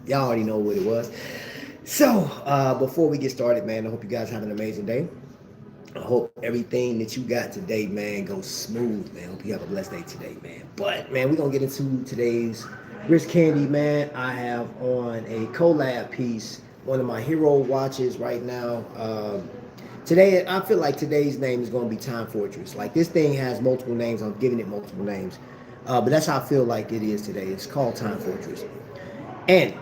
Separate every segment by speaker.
Speaker 1: Y'all already know what it was. So, before we get started, man, I hope you guys have an amazing day. I hope everything that you got today, man, goes smooth, man. I hope you have a blessed day today, man. But, man, we're going to get into today's Rich Candy, man. I have on a collab piece, one of my hero watches right now. Today, I feel like today's name is going to be Time Fortress. Like, this thing has multiple names. I'm giving it multiple names. But that's how I feel like it is today. It's called Time Fortress. And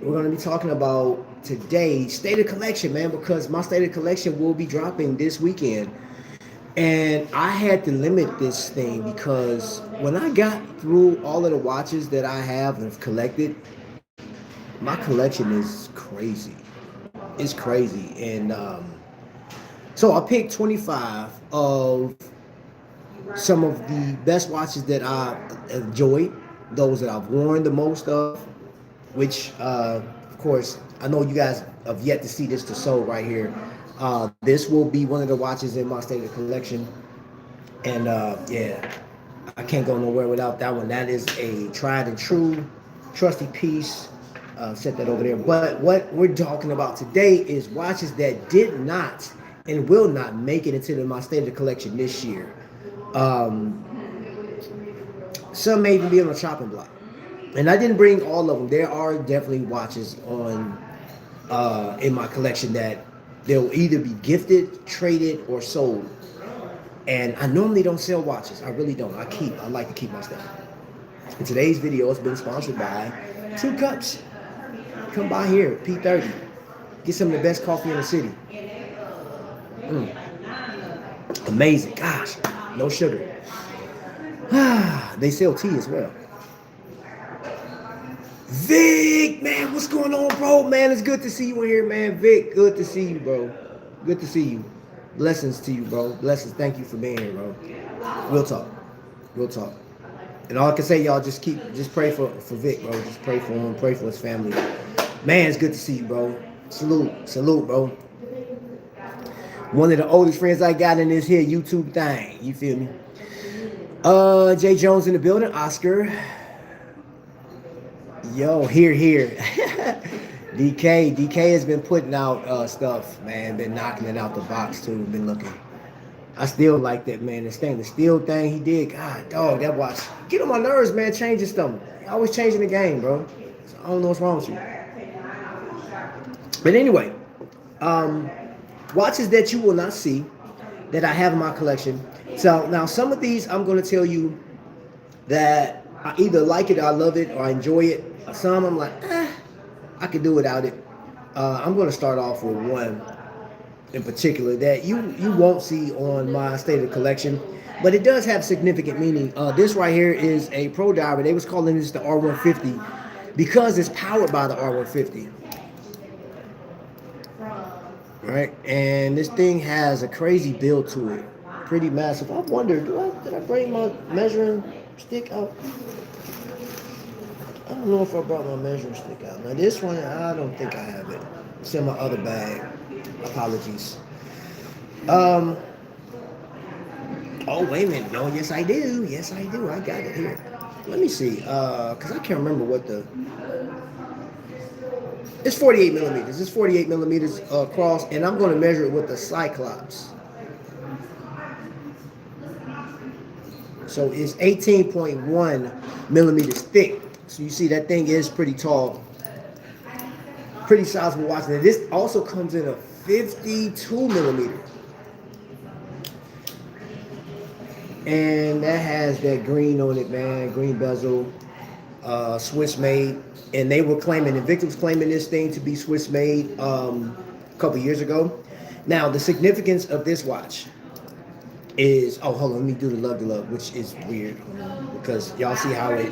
Speaker 1: we're going to be talking about today state of collection, man, because my state of collection will be dropping this weekend. And I had to limit this thing because when I got through all of the watches that I have and have collected, my collection is crazy. It's crazy. And so I picked 25 of some of the best watches that I enjoyed, those that I've worn the most of, which, of course, I know you guys have yet to see this to sold right here. This will be one of the watches in my state of collection. And yeah, I can't go nowhere without that one. That is a tried and true, trusty piece. Set that over there. But what we're talking about today is watches that did not and will not make it into my state of collection this year. Some may even be on a chopping block. And I didn't bring all of them. There are definitely watches on in my collection that they'll either be gifted, traded, or sold. And I normally don't sell watches. I really don't. I like to keep my stuff. And today's video has been sponsored by Two Cups. Come by here, P30. Get some of the best coffee in the city. Amazing. Gosh, no sugar. They sell tea as well. Vic, man, what's going on, bro? Man, it's good to see you in here, man. Vic, good to see you, bro. Good to see you. Blessings to you, bro. Blessings. Thank you for being here, bro. Real talk. Real talk. And all I can say, y'all, just pray for Vic, bro. Just pray for him. Pray for his family. Man, it's good to see you, bro. Salute, bro. One of the oldest friends I got in this here YouTube thing. You feel me? Jay Jones in the building. Oscar. Yo, here. DK has been putting out stuff, man. Been knocking it out the box too. Been looking. I still like that, man. The stainless steel thing he did. God, dog, that watch. Get on my nerves, man. Changing stuff. Always changing the game, bro. So I don't know what's wrong with you. But anyway, watches that you will not see that I have in my collection. So now some of these I'm going to tell you that I either like it, or I love it, or I enjoy it. Some I'm like, I could do without it. I'm going to start off with one in particular that you won't see on my state of collection, but it does have significant meaning. This right here is a Pro Diver. They was calling this the R150 because it's powered by the R150. Right, and this thing has a crazy build to it, pretty massive. I wonder, did I bring my measuring stick out? I don't know if I brought my measuring stick out. Now this one, I don't think I have it. It's in my other bag. Apologies. Oh, wait a minute. No, yes I do. Yes I do. I got it here. Let me see. Because I can't remember what the... It's 48 millimeters. It's 48 millimeters across, and I'm going to measure it with the Cyclops. So it's 18.1 millimeters thick. So you see that thing is pretty tall. Pretty sizable watch. Now this also comes in a 52 millimeter. And that has that green on it, man. Green bezel. Swiss made. And they were claiming, Invicta was claiming this thing to be Swiss made a couple years ago. Now the significance of this watch is, oh, hold on, let me do the lug to lug, which is weird because y'all see how it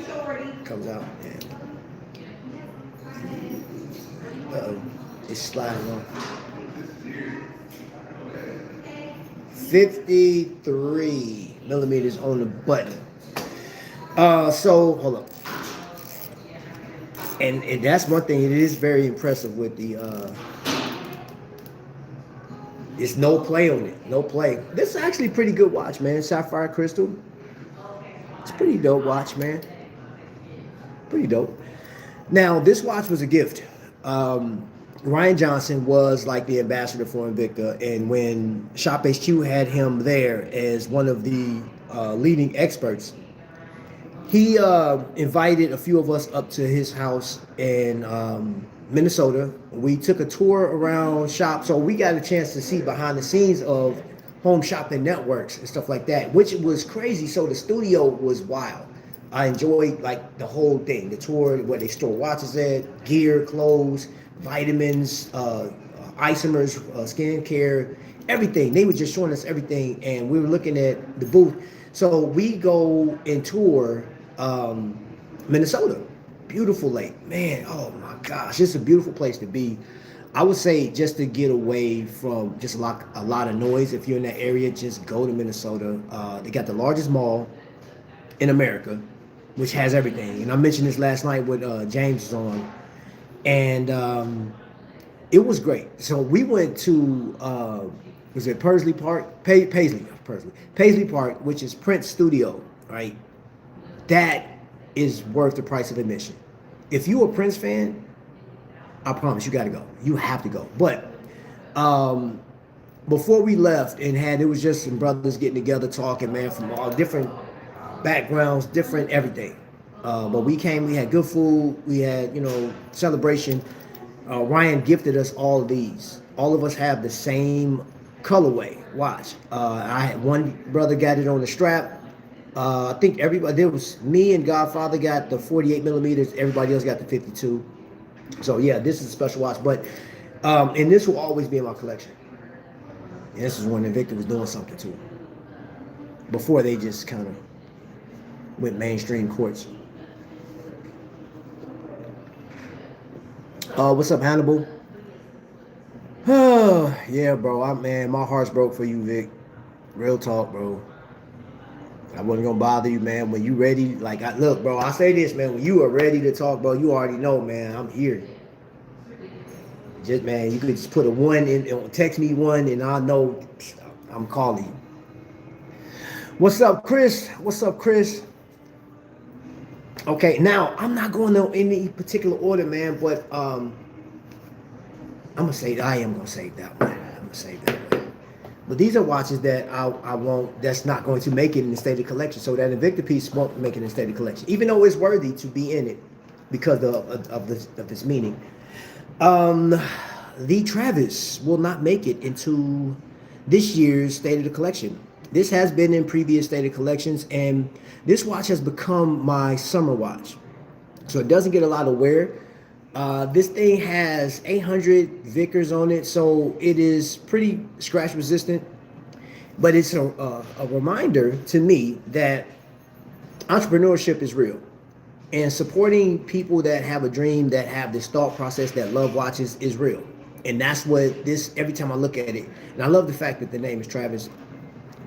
Speaker 1: comes out. Yeah. It's sliding on. 53 millimeters on the button. So hold up. And that's one thing. It is very impressive with the. It's no play on it. No play. This is actually a pretty good watch, man. Sapphire crystal. It's pretty dope watch, man. Pretty dope. Now, this watch was a gift. Ryan Johnson was like the ambassador for Invicta, and when Shop HQ had him there as one of the leading experts, he invited a few of us up to his house in Minnesota. We took a tour around shop, so we got a chance to see behind the scenes of home shopping networks and stuff like that, which was crazy. So the studio was wild. I enjoyed like the whole thing, the tour, where they store watches at, gear, clothes, vitamins, isomers, skincare, everything. They were just showing us everything, and we were looking at the booth. So we go and tour Minnesota. Beautiful lake, man. Oh my gosh, it's a beautiful place to be. I would say just to get away from just a lot of noise. If you're in that area, just go to Minnesota. They got the largest mall in America, which has everything. And I mentioned this last night with James was on, and it was great. So we went to was it Paisley Park? Paisley Park, which is Prince Studio, right? That is worth the price of admission. If you're a Prince fan, I promise you got to go. You have to go. But before we left, it was just some brothers getting together, talking, man, from all different backgrounds, different everything. But we came, we had good food, we had, celebration. Ryan gifted us all of these. All of us have the same colorway watch. I had one brother got it on the strap. I think everybody, there was me and Godfather got the 48 millimeters. Everybody else got the 52. So yeah, this is a special watch. But and this will always be in my collection. And this is when Invicta was doing something too. Before they just kind of went mainstream quartz. What's up, Hannibal? Yeah, bro. My heart's broke for you, Vic. Real talk, bro. I wasn't gonna bother you, man. When you ready, look, bro. I say this, man. When you are ready to talk, bro, you already know, man. I'm here. Just, man, you could just put a 1 in, text me 1, and I'll know I'm calling you. What's up, Chris? What's up, Chris? Okay, now I'm not going to any particular order, man, but I am gonna save that one. I'm gonna save that one. But these are watches that I won't. That's not going to make it in the stated collection. So that Invicta piece won't make it in the stated collection, even though it's worthy to be in it because of this meaning. The Travis will not make it into this year's stated collection. This has been in previous stated collections, and this watch has become my summer watch. So it doesn't get a lot of wear. This thing has 800 Vickers on it, so it is pretty scratch resistant. But it's a reminder to me that entrepreneurship is real. And supporting people that have a dream, that have this thought process, that love watches is real. And that's what this, every time I look at it, and I love the fact that the name is Travis.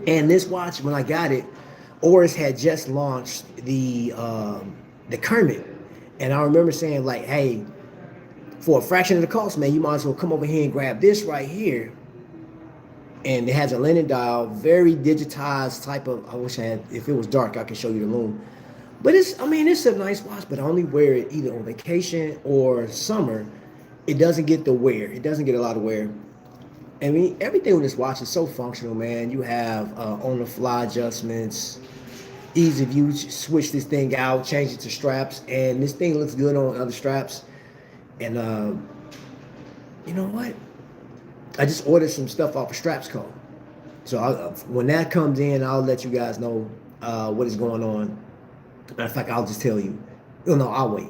Speaker 1: And this watch, when I got it, Oris had just launched the Kermit. And I remember saying, like, hey, for a fraction of the cost, man, you might as well come over here and grab this right here. And it has a linen dial, very digitized type of, I wish I had, if it was dark, I could show you the lume. But it's a nice watch, but I only wear it either on vacation or summer. It doesn't get the wear. It doesn't get a lot of wear. I mean, everything with this watch is so functional, man. You have on-the-fly adjustments, ease of use, switch this thing out, change it to straps, and this thing looks good on other straps. And you know what? I just ordered some stuff off of Straps.com. So when that comes in, I'll let you guys know what is going on. Matter of fact, I'll just tell you. No, I'll wait.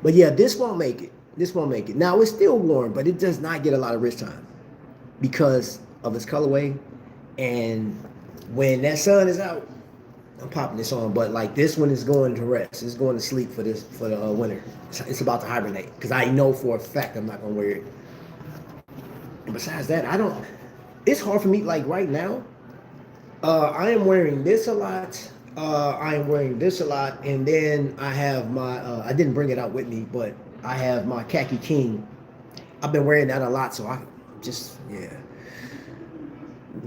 Speaker 1: But yeah, this won't make it. Now, it's still warm, but it does not get a lot of wrist time because of its colorway. And when that sun is out, I'm popping this on. But like this one is going to rest. It's going to sleep for the winter. It's about to hibernate because I know for a fact I'm not going to wear it. And besides that, it's hard for me, like right now, I am wearing this a lot. And then I have my, I didn't bring it out with me, but I have my Khaki King. I've been wearing that a lot, so I just, yeah.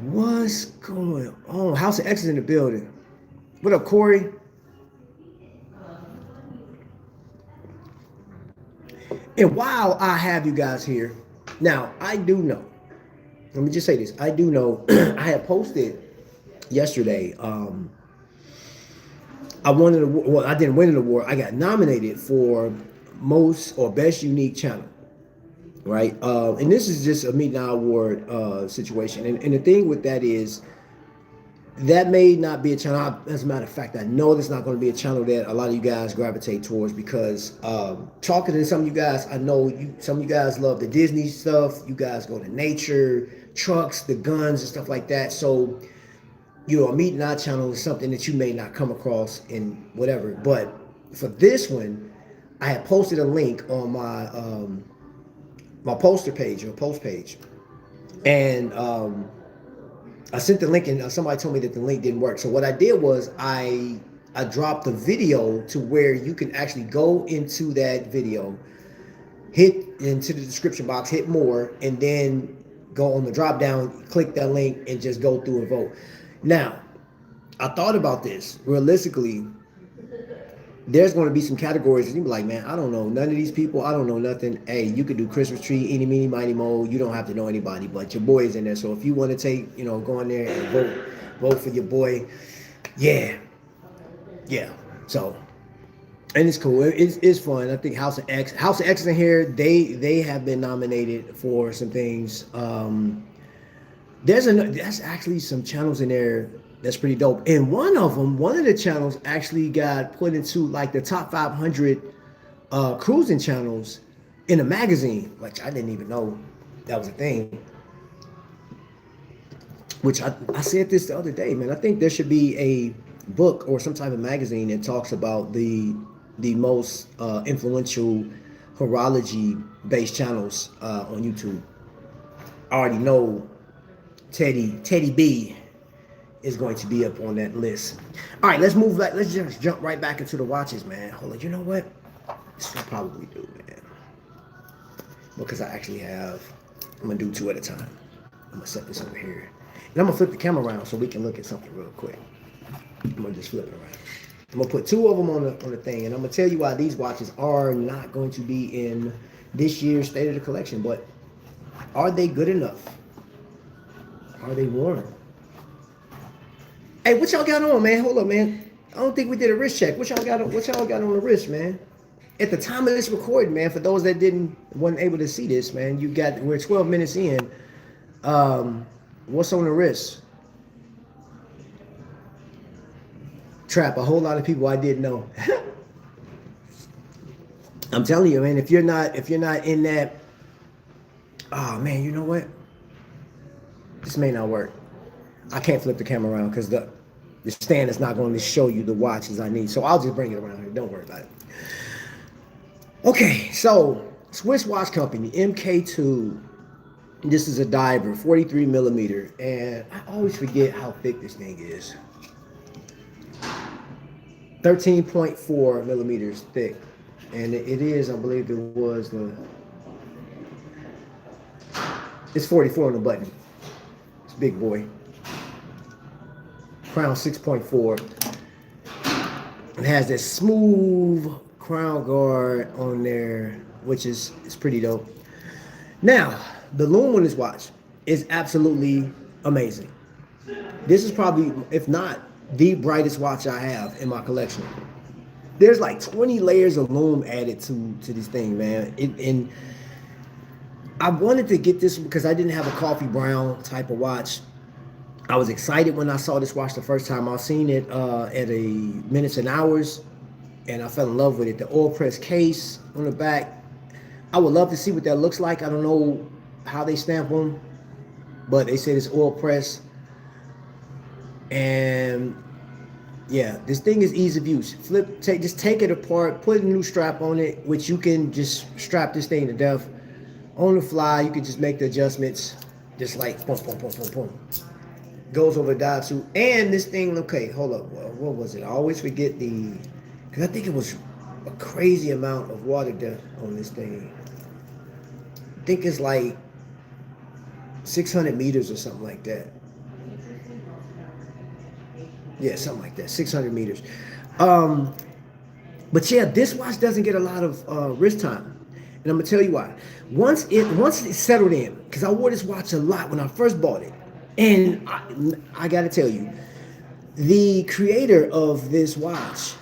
Speaker 1: What's going on? House of X is in the building. What up, Corey? And while I have you guys here, now I do know, let me just say this, I do know I had posted yesterday, I won an award, well, I didn't win an award, I got nominated for most or best unique channel, right? And this is just a Meet Now Award situation. And the thing with that is, that may not be a channel. As a matter of fact, I know that's not going to be a channel that a lot of you guys gravitate towards, because talking to some of you guys, I know some of you guys love the Disney stuff. You guys go to nature, trucks, the guns and stuff like that. So, you know, a Meet Now channel is something that you may not come across in whatever. But for this one, I had posted a link on my my poster page or post page, and I sent the link, and somebody told me that the link didn't work. So what I did was I dropped the video to where you can actually go into that video, hit into the description box, hit more, and then go on the drop down, click that link, and just go through and vote. Now, I thought about this. Realistically, there's going to be some categories and you be like, man, I don't know none of these people. I don't know nothing. Hey, you could do Christmas tree, eeny, meeny, miny, mo. You don't have to know anybody, but your boy is in there. So if you want to take, you know, go in there and vote for your boy. Yeah. So, and it's cool. It's fun. I think House of X in here. They have been nominated for some things. There's actually some channels in there that's pretty dope. And one of the channels actually got put into like the top 500 cruising channels in a magazine, which I didn't even know that was a thing. Which I said this the other day, man. I think there should be a book or some type of magazine that talks about the most influential horology based channels on YouTube. I already know Teddy B is going to be up on that list. All right, let's move back. Let's just jump right back into the watches, man. Hold on, you know what? This is what I probably do, man. Because I actually have, I'm gonna do two at a time. I'm gonna set this over here. And I'm gonna flip the camera around so we can look at something real quick. I'm gonna just flip it around. I'm gonna put two of them on the thing, and I'm gonna tell you why these watches are not going to be in this year's State of the Collection, but are they good enough? Are they worn? Hey, what y'all got on, man? Hold up, man. I don't think we did a wrist check. What y'all got on the wrist, man? At the time of this recording, man, for those that wasn't able to see this, man, we're 12 minutes in. What's on the wrist? Trap, a whole lot of people I didn't know. I'm telling you, man, if you're not in that, oh man, you know what? This may not work. I can't flip the camera around because the stand is not going to show you the watches I need. So I'll just bring it around here. Don't worry about it. Okay, so Swiss watch company, MK2. This is a diver, 43 millimeter. And I always forget how thick this thing is. 13.4 millimeters thick. And it is, I believe it was it's 44 on the button. It's a big boy. Crown 6.4. It has this smooth crown guard on there, which is pretty dope. Now, the lume on this watch is absolutely amazing. This is probably, if not the brightest watch I have in my collection. There's like 20 layers of lume added to this thing, man. And I wanted to get this because I didn't have a coffee brown type of watch. I was excited when I saw this watch the first time. I seen it at a Minutes and Hours, and I fell in love with it. The oil press case on the back. I would love to see what that looks like. I don't know how they stamp them, but they said it's oil press. And yeah, this thing is ease of use. Just take it apart, put a new strap on it, which you can just strap this thing to death. On the fly, you can just make the adjustments, just like boom, boom, boom, boom, boom. Goes over Datsu. And this thing, okay, hold up. What was it? I always forget because I think it was a crazy amount of water depth on this thing. I think it's like 600 meters or something like that. Yeah, something like that, 600 meters. But yeah, this watch doesn't get a lot of wrist time. And I'm gonna tell you why. Once it settled in, because I wore this watch a lot when I first bought it, and I gotta tell you, the creator of this watch,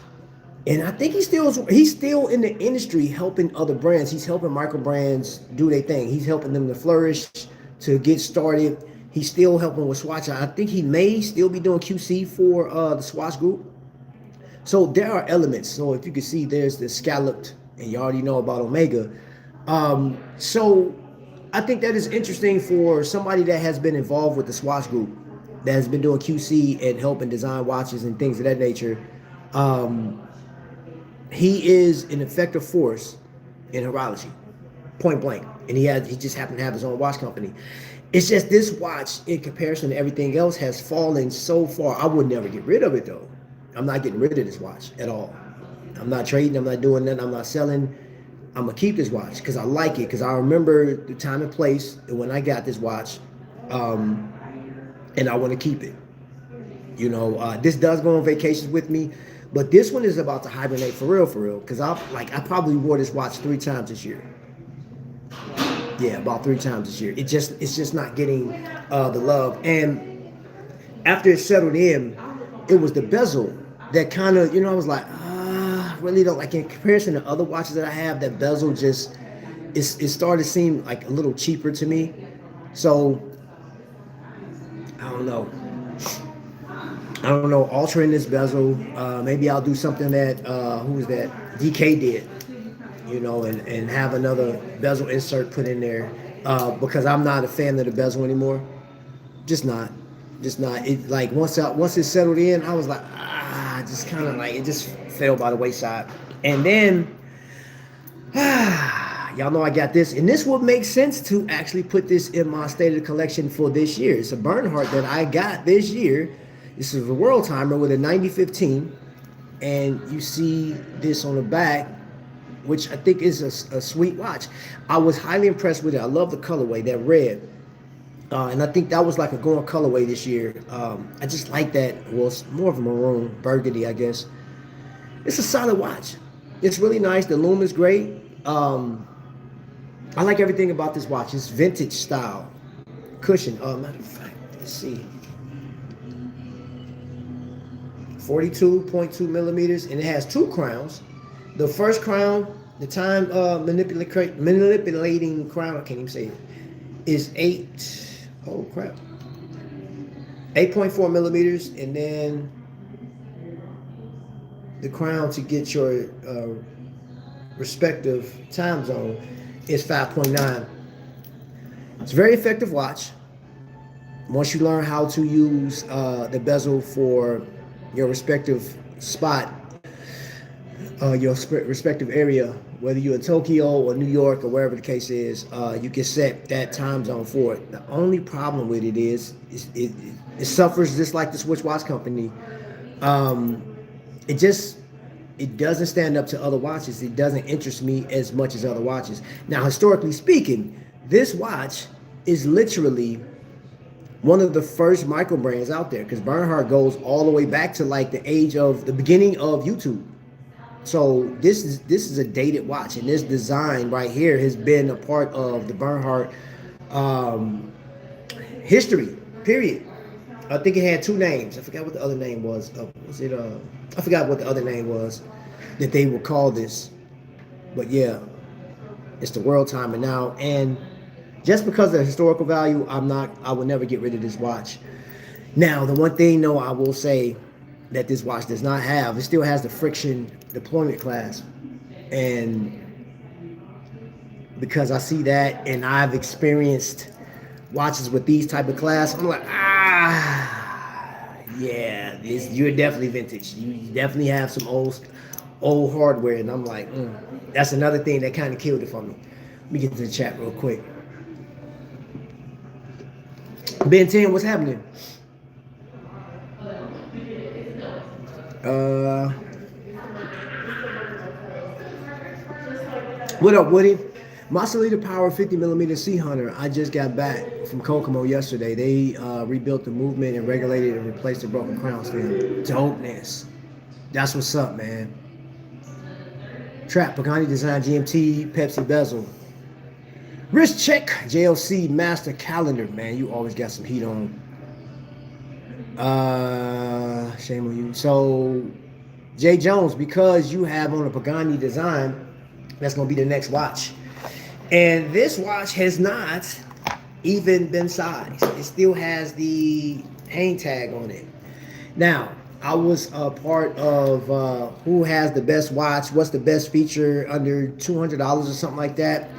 Speaker 1: and I think he's still in the industry helping other brands. He's helping micro brands do their thing. He's helping them to flourish, to get started. He's still helping with Swatch. I think he may still be doing QC for the Swatch group. So there are elements. So if you can see, there's the scalloped, and you already know about Omega. So I think that is interesting for somebody that has been involved with the Swatch group, that has been doing QC and helping design watches and things of that nature. He is an effective force in horology, point blank. And he just happened to have his own watch company. It's just this watch, in comparison to everything else, has fallen so far. I would never get rid of it though. I'm not getting rid of this watch at all. I'm not trading. I'm not doing that. I'm not selling. I'm gonna keep this watch because I like it. Because I remember the time and place when I got this watch, and I want to keep it. You know, this does go on vacations with me, but this one is about to hibernate for real. Because I probably wore this watch 3 times this year. Yeah, about 3 times this year. It's just not getting the love. And after it settled in, it was the bezel that kind of, I was like, really don't like, in comparison to other watches that I have, that bezel just it started to seem like a little cheaper to me. So I don't know, altering this bezel. Maybe I'll do something that who was that? DK did, and have another bezel insert put in there, because I'm not a fan of the bezel anymore. Just not. It, like, once it settled in, I was like, just kind of like, it just fell by the wayside. And then y'all know I got this, and this would make sense to actually put this in my state of the collection for this year. It's a Bernhardt that I got this year. This is a world timer with a 9015, and you see this on the back, which I think is a sweet watch. I was highly impressed with it. I love the colorway, that red. And I think that was like a going colorway this year. I just like that. Well, it's more of a maroon, burgundy, I guess. It's a solid watch. It's really nice. The lume is great. I like everything about this watch. It's vintage style. Cushion. Matter of fact, let's see. 42.2 millimeters, and it has 2 crowns. The first crown, the time manipulating crown, I can't even say it, is 8.4 millimeters, and then the crown to get your respective time zone is 5.9. It's a very effective watch. Once you learn how to use the bezel for your respective spot, your respective area, whether you're in Tokyo or New York or wherever the case is, you can set that time zone for it. The only problem with it is it suffers just like the Swiss watch company. It doesn't stand up to other watches. It doesn't interest me as much as other watches. Now, historically speaking, this watch is literally one of the first micro brands out there, because Bernhardt goes all the way back to like the beginning of YouTube. So this is a dated watch, and this design right here has been a part of the Bernhardt history, period. I think it had 2 names. I forgot what the other name was. I forgot what the other name was that they would call this. But yeah, it's the world timer now. And just because of the historical value, I would never get rid of this watch. Now, the one thing, though, I will say that this watch does not have, it still has the friction deployment clasp. And because I see that, and I've experienced watches with these type of clasps, I'm like, yeah, you're definitely vintage. You definitely have some old hardware. And I'm like, that's another thing that kind of killed it for me. Let me get to the chat real quick. Ben 10, what's happening? What up, Woody? Masalita Power 50mm Sea Hunter. I just got back from Kokomo yesterday. They rebuilt the movement and regulated and replaced the broken crown stem. Dopeness. That's what's up, man. Trap, Pagani Design, GMT, Pepsi bezel. Wrist check, JLC Master Calendar. Man, you always got some heat on. Shame on you. So, Jay Jones, because you have on a Pagani Design, that's going to be the next watch. And this watch has not even been sized. It still has the hang tag on it. Now, I was a part of who has the best watch, what's the best feature under $200 or something like that.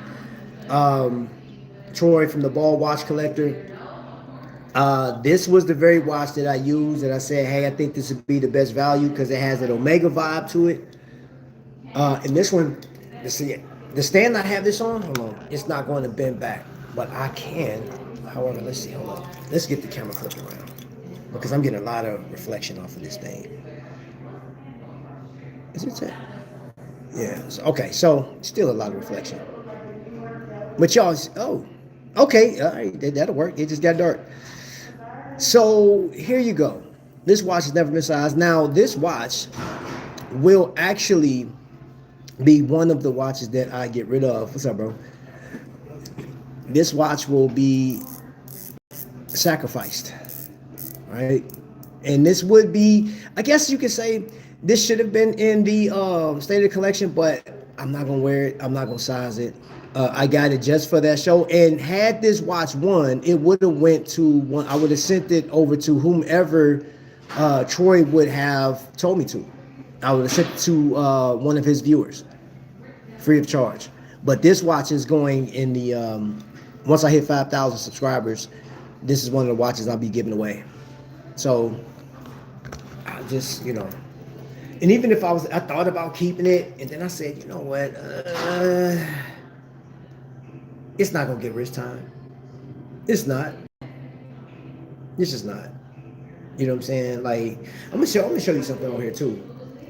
Speaker 1: Troy from the Ball Watch Collector. This was the very watch that I used, and I said, hey, I think this would be the best value because it has an Omega vibe to it. And this one, the stand I have this on, hold on, it's not going to bend back, but I can. However, let's see, hold on. Let's get the camera flipped around because I'm getting a lot of reflection off of this thing. Is it that? Yeah. Okay, so still a lot of reflection. But y'all, oh, okay, all right, that'll work. It just got dark. So here you go. This watch has never been sized. Now, this watch will actually be one of the watches that I get rid of. What's up, bro? This watch will be sacrificed, right? And this would be, I guess you could say, this should have been in the state of the collection, but I'm not gonna wear it. I'm not gonna size it. I got it just for that show. And had this watch won, it would have went to one. I would have sent it over to whomever Troy would have told me to. I would have sent it to one of his viewers, free of charge. But this watch is going in the once I hit 5,000 subscribers. This is one of the watches I'll be giving away. So I just, you know, and even if I thought about keeping it, and then I said, you know what, it's not gonna get rich time. It's not. It's just not. You know what I'm saying? Like, I'm gonna show you something over here too,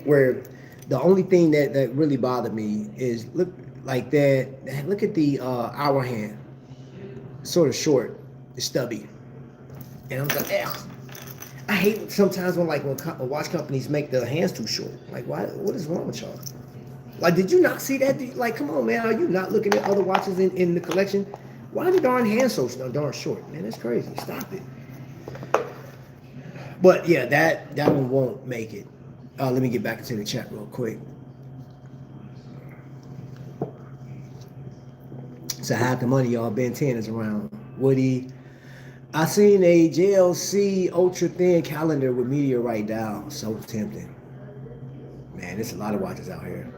Speaker 1: where the only thing that really bothered me is look like that. Look at the hour hand, sort of short, it's stubby, and I'm like, ugh. I hate sometimes when watch companies make the hands too short. Like, why? What is wrong with y'all? Like, did you not see that? Like, come on, man. Are you not looking at other watches in the collection? Why are the darn hands so darn short? Man, that's crazy. Stop it. But yeah, that one won't make it. Let me get back into the chat real quick. So half the money, y'all. Ben 10 is around. Woody. I seen a JLC ultra thin calendar with meteorite dial. So tempting. Man, there's a lot of watches out here.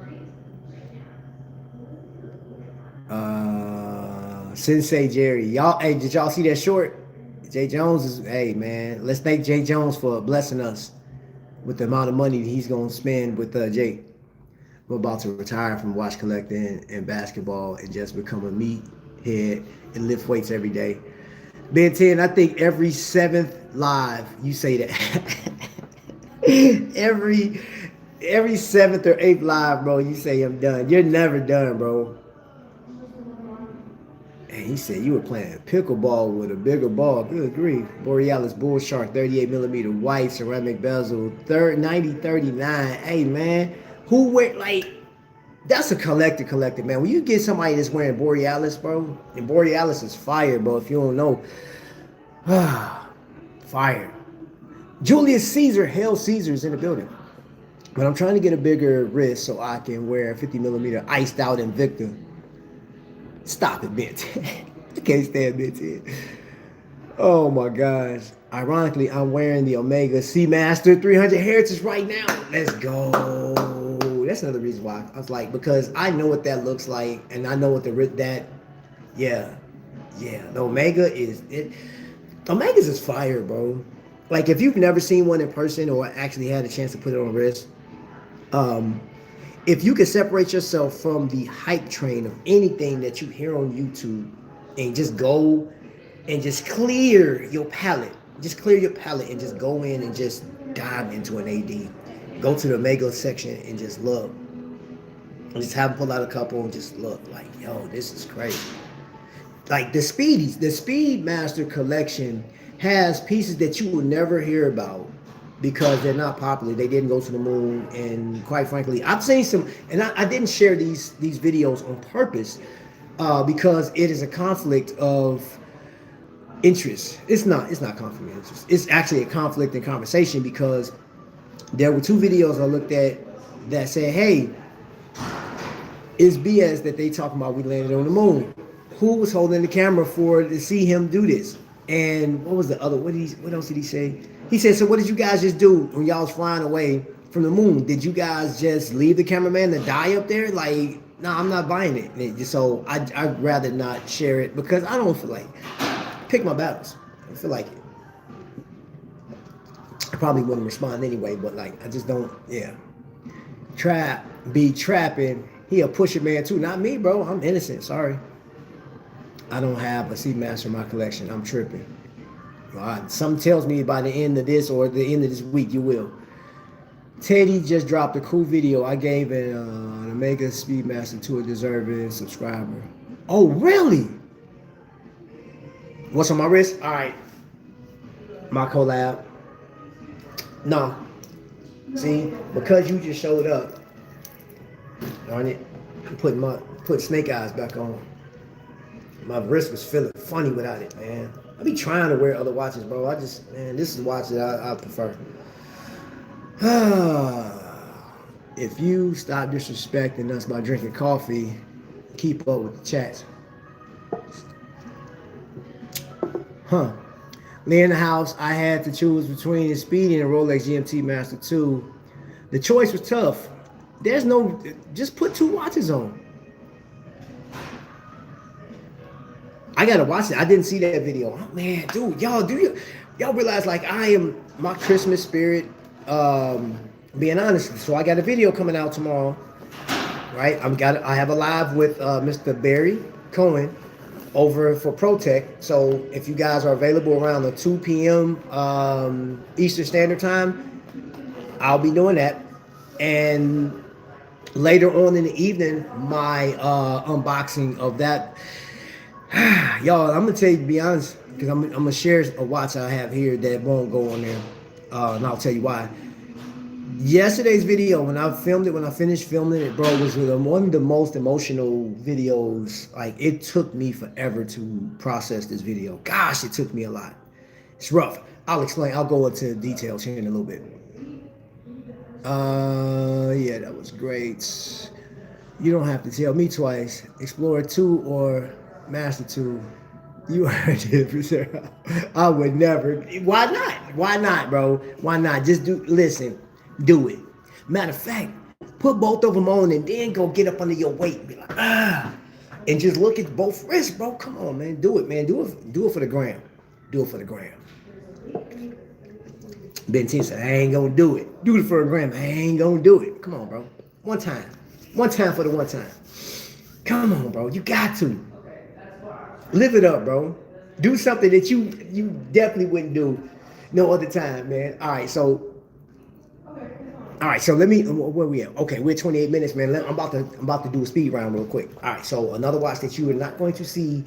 Speaker 1: Sensei Jerry, y'all, hey, did y'all see that short? Jay Jones is, hey man, let's thank Jay Jones for blessing us with the amount of money that he's gonna spend with Jake. We're about to retire from watch collecting and basketball and just become a meathead and lift weights every day. Ben 10, I think every 7th live you say that. every 7th or 8th live, bro, you say I'm done. You're never done, bro. And he said you were playing pickleball with a bigger ball. Good grief. Borealis Bull Shark 38mm white ceramic bezel 9039. Hey man, who wear, like, that's a collector, man. When you get somebody that's wearing Borealis, bro, and Borealis is fire, bro. If you don't know, fire. Julius Caesar, Hail Caesar's in the building. But I'm trying to get a bigger wrist so I can wear a 50mm iced out Invicta. Stop it, Ben 10. I can't stand Ben 10. Oh my gosh. Ironically, I'm wearing the Omega Seamaster 300 Heritage right now. Let's go. That's another reason why I was like, because I know what that looks like, and I know what yeah. The Omega is it. Omegas is fire, bro. Like, if you've never seen one in person or actually had a chance to put it on wrist, if you can separate yourself from the hype train of anything that you hear on YouTube and just go and just clear your palate, and just go in and just dive into an AD. Go to the Omega section and just look. And just have them pull out a couple and just look like, yo, this is crazy. Like the Speedmaster collection has pieces that you will never hear about because they're not popular. They didn't go to the moon, and quite frankly, I've seen some, and I didn't share these videos on purpose because it is a conflict of interest. It's not conflict of interest. It's actually a conflict in conversation because there were two videos I looked at that said, "Hey, it's BS that they talking about we landed on the moon. Who was holding the camera for to see him do this?" And what was the other? What else did he say? He said, "So what did you guys just do when y'all was flying away from the moon? Did you guys just leave the cameraman to die up there? Like, no, I'm not buying it." And so I'd rather not share it because I don't feel like pick my battles. I don't feel like it. I probably wouldn't respond anyway, but like I just don't. Yeah, be trapping. He a pusher man too, not me, bro. I'm innocent. Sorry. I don't have a Seamaster in my collection. I'm tripping. Something tells me by the end of this or the end of this week, you will. Teddy just dropped a cool video. I gave an Omega Speedmaster to a deserving subscriber. Oh, really? What's on my wrist? All right. My collab. No. See, because you just showed up. Darn it. I'm putting snake eyes back on. My wrist was feeling funny without it, man. I be trying to wear other watches, bro. Man, this is a watch that I prefer. If you stop disrespecting us by drinking coffee, keep up with the chats. Lee in the house, I had to choose between the Speedy and a Rolex GMT Master 2. The choice was tough. There's no, just put two watches on. I gotta watch it. I didn't see that video. Oh, man, dude, y'all realize like I am my Christmas spirit, being honest. So I got a video coming out tomorrow, right? I have a live with Mr. Barry Cohen over for ProTech. So if you guys are available around the 2 p.m. Eastern Standard Time, I'll be doing that. And later on in the evening, my unboxing of that. Y'all, I'm gonna tell you to be honest, because I'm gonna share a watch I have here that won't go on there, and I'll tell you why. Yesterday's video, when I finished filming it, bro, was one of the most emotional videos. Like, it took me forever to process this video. Gosh, it took me a lot. It's rough. I'll explain. I'll go into details here in a little bit. Yeah, that was great. You don't have to tell me twice. Explorer 2 or Master 2, you heard it, sir. I would never. Why not? Why not, bro? Why not? Just listen, do it. Matter of fact, put both of them on and then go get up under your weight and be like, and just look at both wrists, bro. Come on, man. Do it, man. Do it for the gram. Do it for the gram. Ben 10 said, I ain't gonna do it. Do it for a gram. I ain't gonna do it. Come on, bro. One time. One time for the one time. Come on, bro. You got to. Live it up, bro. Do something that you definitely wouldn't do no other time, man. All right, so let me, where we at? Okay, we're 28 minutes, man. I'm about to do a speed round real quick. All right, so another watch that you are not going to see,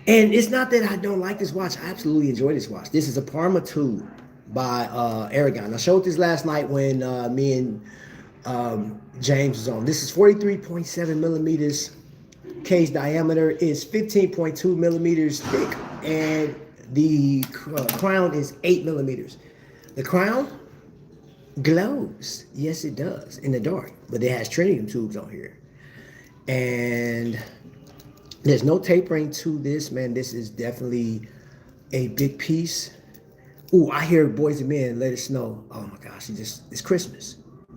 Speaker 1: and it's not that I don't like this watch. I absolutely enjoy this watch. This is a Parma 2 by Aragon. I showed this last night when me and James was on. This is 43.7 millimeters. Case diameter is 15.2 millimeters thick, and the crown is 8 millimeters. The crown glows. Yes, it does in the dark, but it has tritium tubes on here, and there's no tapering to this, man. This is definitely a big piece. Ooh, I hear Boys and Men, Let It Snow. Oh my gosh, it's Christmas. I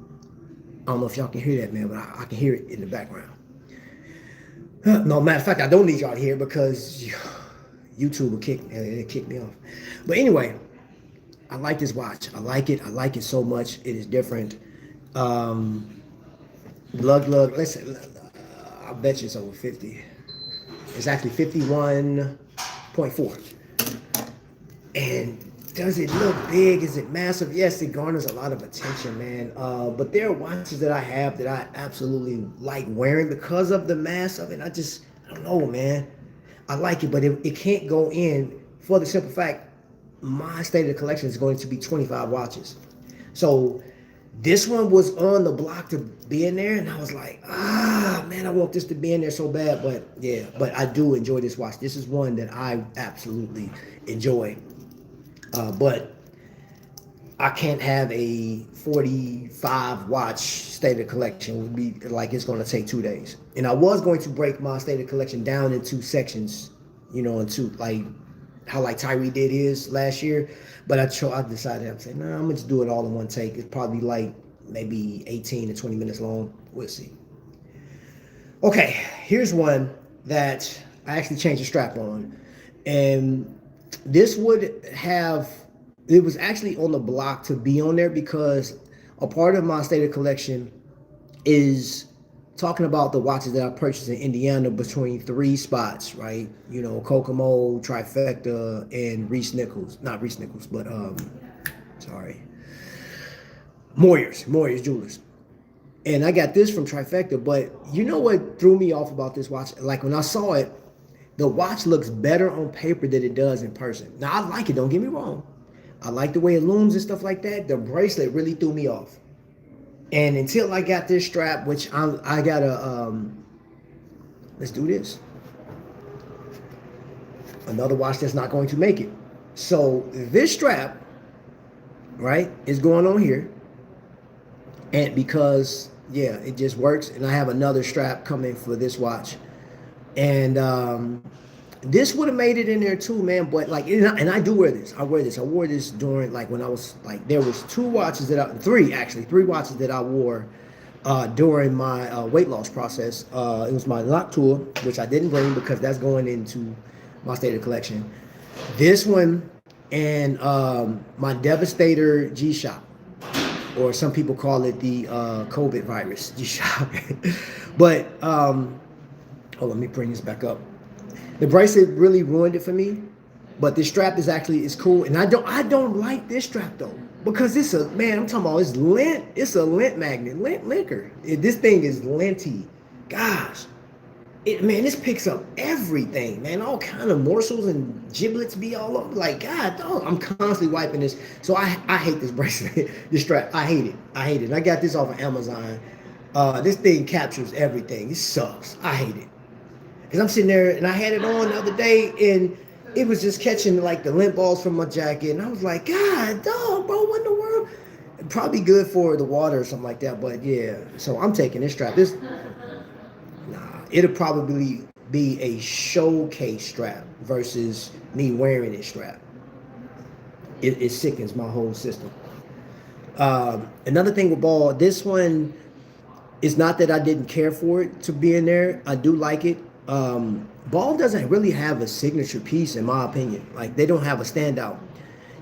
Speaker 1: don't know if y'all can hear that, man, but I can hear it in the background. No, matter of fact, I don't need y'all to hear because YouTube will kick me off. But anyway, I like this watch. I like it. I like it so much. It is different. Lug. Let's say, I bet you it's over 50. It's actually 51.4. And does it look big? Is it massive? Yes, it garners a lot of attention, man. But there are watches that I have that I absolutely like wearing because of the mass of it. I don't know, man. I like it, but it can't go in for the simple fact my state of the collection is going to be 25 watches. So this one was on the block to be in there, and I was like, man, I want this to be in there so bad. But yeah, but I do enjoy this watch. This is one that I absolutely enjoy. But I can't have a 45 watch state of collection. It would be like it's going to take 2 days. And I was going to break my state of collection down into sections, you know, into like how like Tyree did his last year. But I decided, I'm saying, I'm going to just do it all in one take. It's probably like maybe 18 to 20 minutes long. We'll see. Okay, here's one that I actually changed the strap on. And this would have, it was actually on the block to be on there because a part of my state of collection is talking about the watches that I purchased in Indiana between 3 spots, right? You know, Kokomo, Trifecta, and Reese Nichols. Not Reese Nichols, but Moyers Jewelers. And I got this from Trifecta, but you know what threw me off about this watch? Like when I saw it, the watch looks better on paper than it does in person. Now I like it, don't get me wrong. I like the way it looms and stuff like that. The bracelet really threw me off. And until I got this strap, which I gotta, let's do this. Another watch that's not going to make it. So this strap, right, is going on here. And because, yeah, it just works. And I have another strap coming for this watch. And this would have made it in there too, man. But like, and I do wear this. I wear this. I wore this during like when I was like, there was three watches that I wore during my weight loss process. It was my Noctua, which I didn't bring because that's going into my stated collection. This one and my Devastator G-Shock, or some people call it the COVID virus G-Shock. But hold on, let me bring this back up. The bracelet really ruined it for me, but this strap is cool, and I don't like this strap though, because it's a, man, I'm talking about, it's lint, it's a lint magnet, lint linker. This thing is linty. Gosh, man, this picks up everything, man. All kind of morsels and giblets be all over. Like, God, dog, I'm constantly wiping this. So I hate this bracelet, this strap. I hate it. And I got this off of Amazon. This thing captures everything. It sucks. I hate it. Because I'm sitting there, and I had it on the other day, and it was just catching like the lint balls from my jacket. And I was like, God, dog, bro, what in the world? Probably good for the water or something like that. But yeah, so I'm taking this strap. It'll probably be a showcase strap versus me wearing this strap. It sickens my whole system. Another thing with Ball, this one is not that I didn't care for it to be in there. I do like it. Ball doesn't really have a signature piece, in my opinion. Like, they don't have a standout.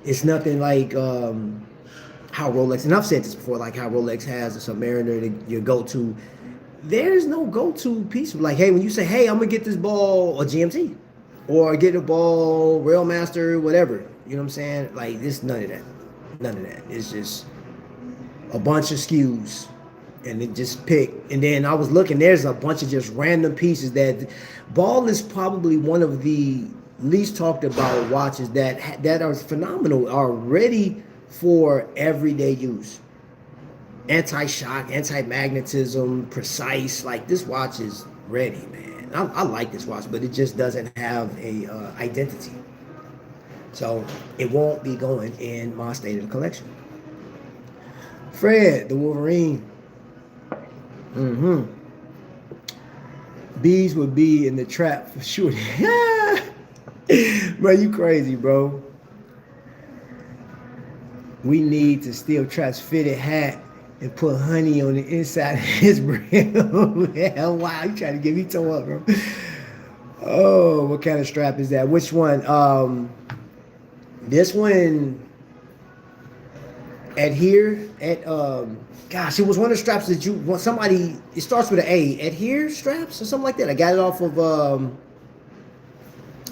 Speaker 1: It's nothing like how Rolex, and I've said this before, like how Rolex has a Submariner that you go to. There's no go-to piece. Like, hey, when you say, hey, I'm gonna get this Ball, a GMT, or get a Ball Railmaster, whatever. You know what I'm saying? Like, this, none of that. None of that. It's just a bunch of SKUs. And it just picked. And then I was looking, there's a bunch of just random pieces that Ball is probably one of the least talked about watches that are phenomenal, are ready for everyday use. Anti-shock, anti-magnetism, precise. Like, this watch is ready, man. I like this watch, but it just doesn't have a identity. So it won't be going in my state of the collection. Fred, the Wolverine. Bees would be in the trap for sure. Bro, you crazy, bro. We need to steal Trap's fitted hat and put honey on the inside of his brim. Hell, wow, you trying to get me toe up, bro. Oh, what kind of strap is that? Which one? This one gosh, it was one of the straps that you want somebody, it starts with an A, Adhere straps or something like that. I got it off of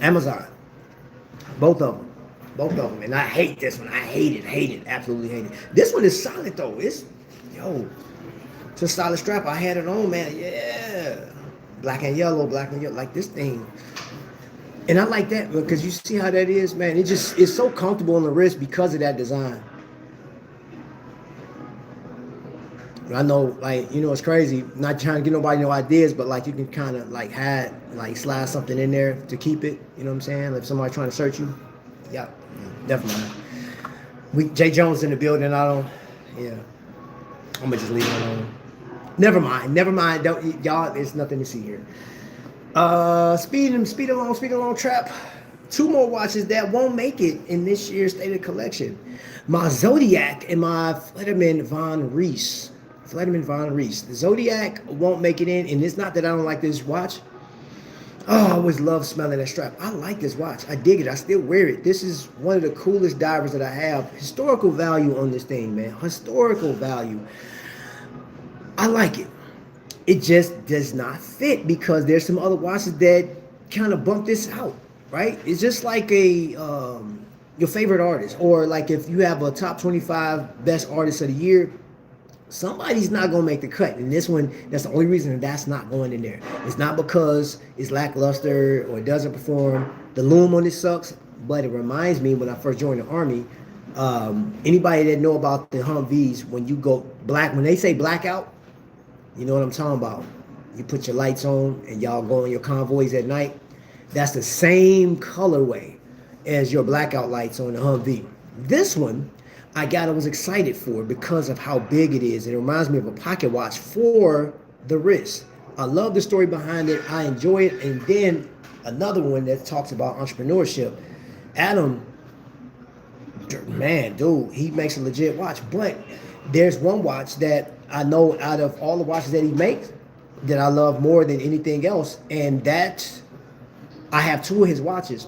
Speaker 1: Amazon. Both of them. And I hate this one. I hate it, absolutely hate it. This one is solid though. It's a solid strap. I had it on, man. Yeah. Black and yellow, like this thing. And I like that because you see how that is, man. It's so comfortable on the wrist because of that design. I know, like, you know, it's crazy. Not trying to get nobody no ideas, but like you can kind of like slide something in there to keep it. You know what I'm saying? Like if somebody trying to search you, yeah, definitely. Jay Jones in the building. I don't. Yeah, I'm gonna just leave it alone. Never mind. Don't y'all. There's nothing to see here. Speed along, Trap. 2 more watches that won't make it in this year's stated collection. My Zodiac and my Flederman Von Reese. The Zodiac won't make it in, and it's not that I don't like this watch. Oh, I always love smelling that strap. I like this watch. I dig it. I still wear it. This is one of the coolest divers that I have. Historical value on this thing, man. Historical value. I like it. It just does not fit because there's some other watches that kind of bump this out, right? It's just like your favorite artist, or like if you have a top 25 best artists of the year, somebody's not gonna make the cut. And this one, that's the only reason that's not going in there. It's not because it's lackluster or it doesn't perform. The loom on this sucks, but it reminds me when I first joined the Army. Anybody that know about the Humvees, when you go black, when they say blackout, you know what I'm talking about. You put your lights on and y'all go on your convoys at night. That's the same colorway as your blackout lights on the Humvee. This one, I was excited for because of how big it is. It reminds me of a pocket watch for the wrist. I love the story behind it. I enjoy it. And then another one that talks about entrepreneurship. Adam, man, dude, he makes a legit watch. But there's one watch that I know out of all the watches that he makes that I love more than anything else. And that, I have 2 of his watches.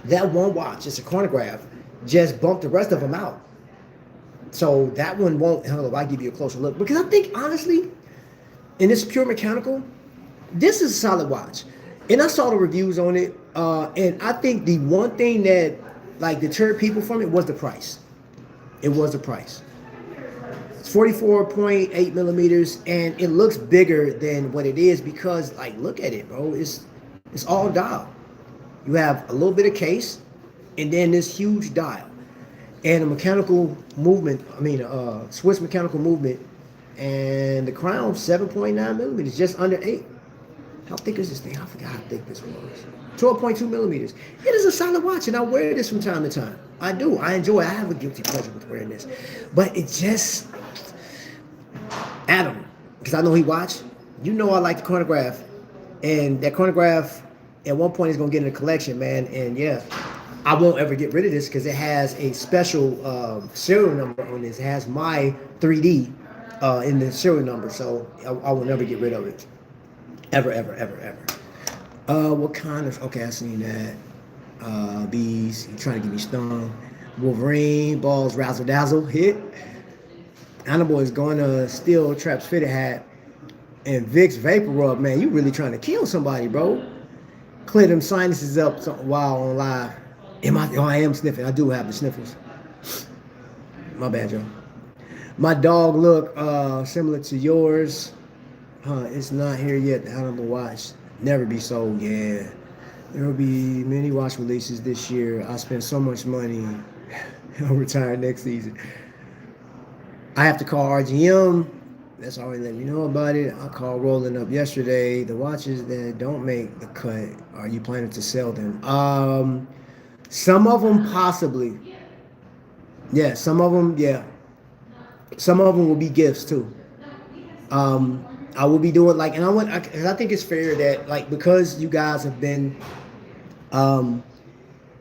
Speaker 1: That one watch, it's a chronograph, just bumped the rest of them out. So that one won't, hold on, I'll give you a closer look. Because I think, honestly, in this pure mechanical, this is a solid watch. And I saw the reviews on it, and I think the one thing that like deterred people from it was the price. It was the price. It's 44.8 millimeters, and it looks bigger than what it is because, like, look at it, bro. It's all dial. You have a little bit of case, and then this huge dial. And a mechanical movement, Swiss mechanical movement, and the crown 7.9 millimeters, just under 8. How thick is this thing? I forgot how thick this was. 12.2 millimeters. It is a solid watch, and I wear this from time to time. I do. I enjoy it. I have a guilty pleasure with wearing this. But it just, Adam, because I know he watched, you know I like the chronograph. And that chronograph, at one point, is going to get in the collection, man. And yeah, I won't ever get rid of this because it has a special serial number on this. It has my 3D in the serial number, so I will never get rid of it. Ever. What kind of, okay, I seen that. Bees, he trying to get me stung. Wolverine, balls, razzle dazzle, hit. Animal is going to steal Trap's fitted hat. And Vic's Vapor Rub, man, you really trying to kill somebody, bro. Clear them sinuses up while on live. I am sniffing. I do have the sniffles. My bad, Joe. My dog look similar to yours. It's not here yet. The animal watch. Never be sold. Yeah. There will be many watch releases this year. I spent so much money. I'll retire next season. I have to call RGM. That's already let me know about it. I called Rolling Up yesterday. The watches that don't make the cut, are you planning to sell them? Some of them possibly. Yeah, some of them, yeah. Some of them will be gifts too. I will be doing like, and I think it's fair that like because you guys have been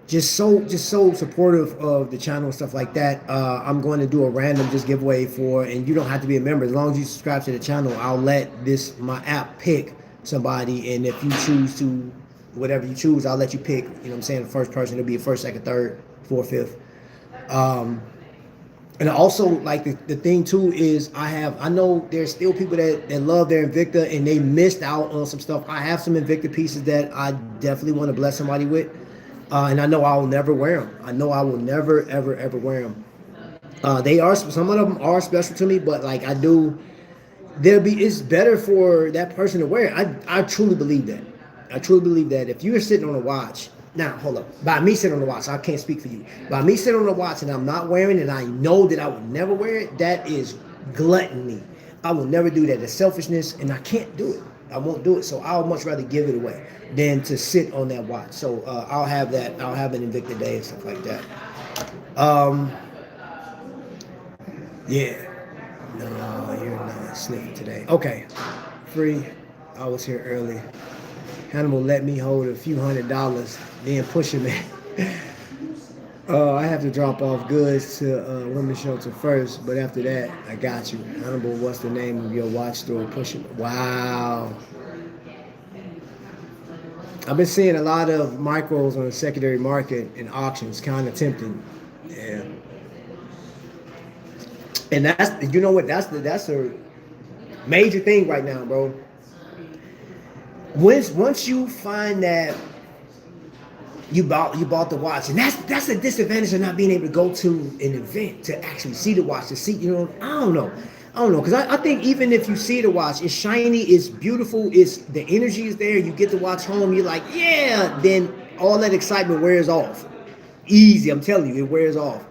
Speaker 1: just so supportive of the channel and stuff like that. I'm going to do a random just giveaway and you don't have to be a member. As long as you subscribe to the channel, I'll let my app pick somebody, and if you choose to, whatever you choose, I'll let you pick, you know what I'm saying, the first person. It'll be a first, second, third, fourth, fifth. And also, like, the thing too is I know there's still people that love their Invicta and they missed out on some stuff. I have some Invicta pieces that I definitely want to bless somebody with. And I know I will never wear them. I know I will never, ever wear them. Some of them are special to me, but like it's better for that person to wear it. I truly believe that. I truly believe that if you're sitting on a watch, now hold up, by me sitting on the watch, I can't speak for you. By me sitting on the watch and I'm not wearing it and I know that I would never wear it, that is gluttony. I will never do that. It's selfishness, and I can't do it. I won't do it. So I'll much rather give it away than to sit on that watch. So I'll have that. I'll have an Invicta Day and stuff like that. Yeah. No, you're not sniffing today. Okay. Free. I was here early. Hannibal let me hold a few $100, then pushing me. I have to drop off goods to women's shelter first, but after that, I got you. Hannibal, what's the name of your watch store? Pushing. Wow. I've been seeing a lot of micros on the secondary market and auctions, kind of tempting. Yeah. And that's, you know what, that's a major thing right now, bro. Once you find that you bought the watch, and that's a disadvantage of not being able to go to an event to actually see the watch, to see, you know, I don't know, because I think even if you see the watch, it's shiny, it's beautiful, it's the energy is there, you get the watch home, you're like, yeah, then all that excitement wears off. Easy, I'm telling you, it wears off.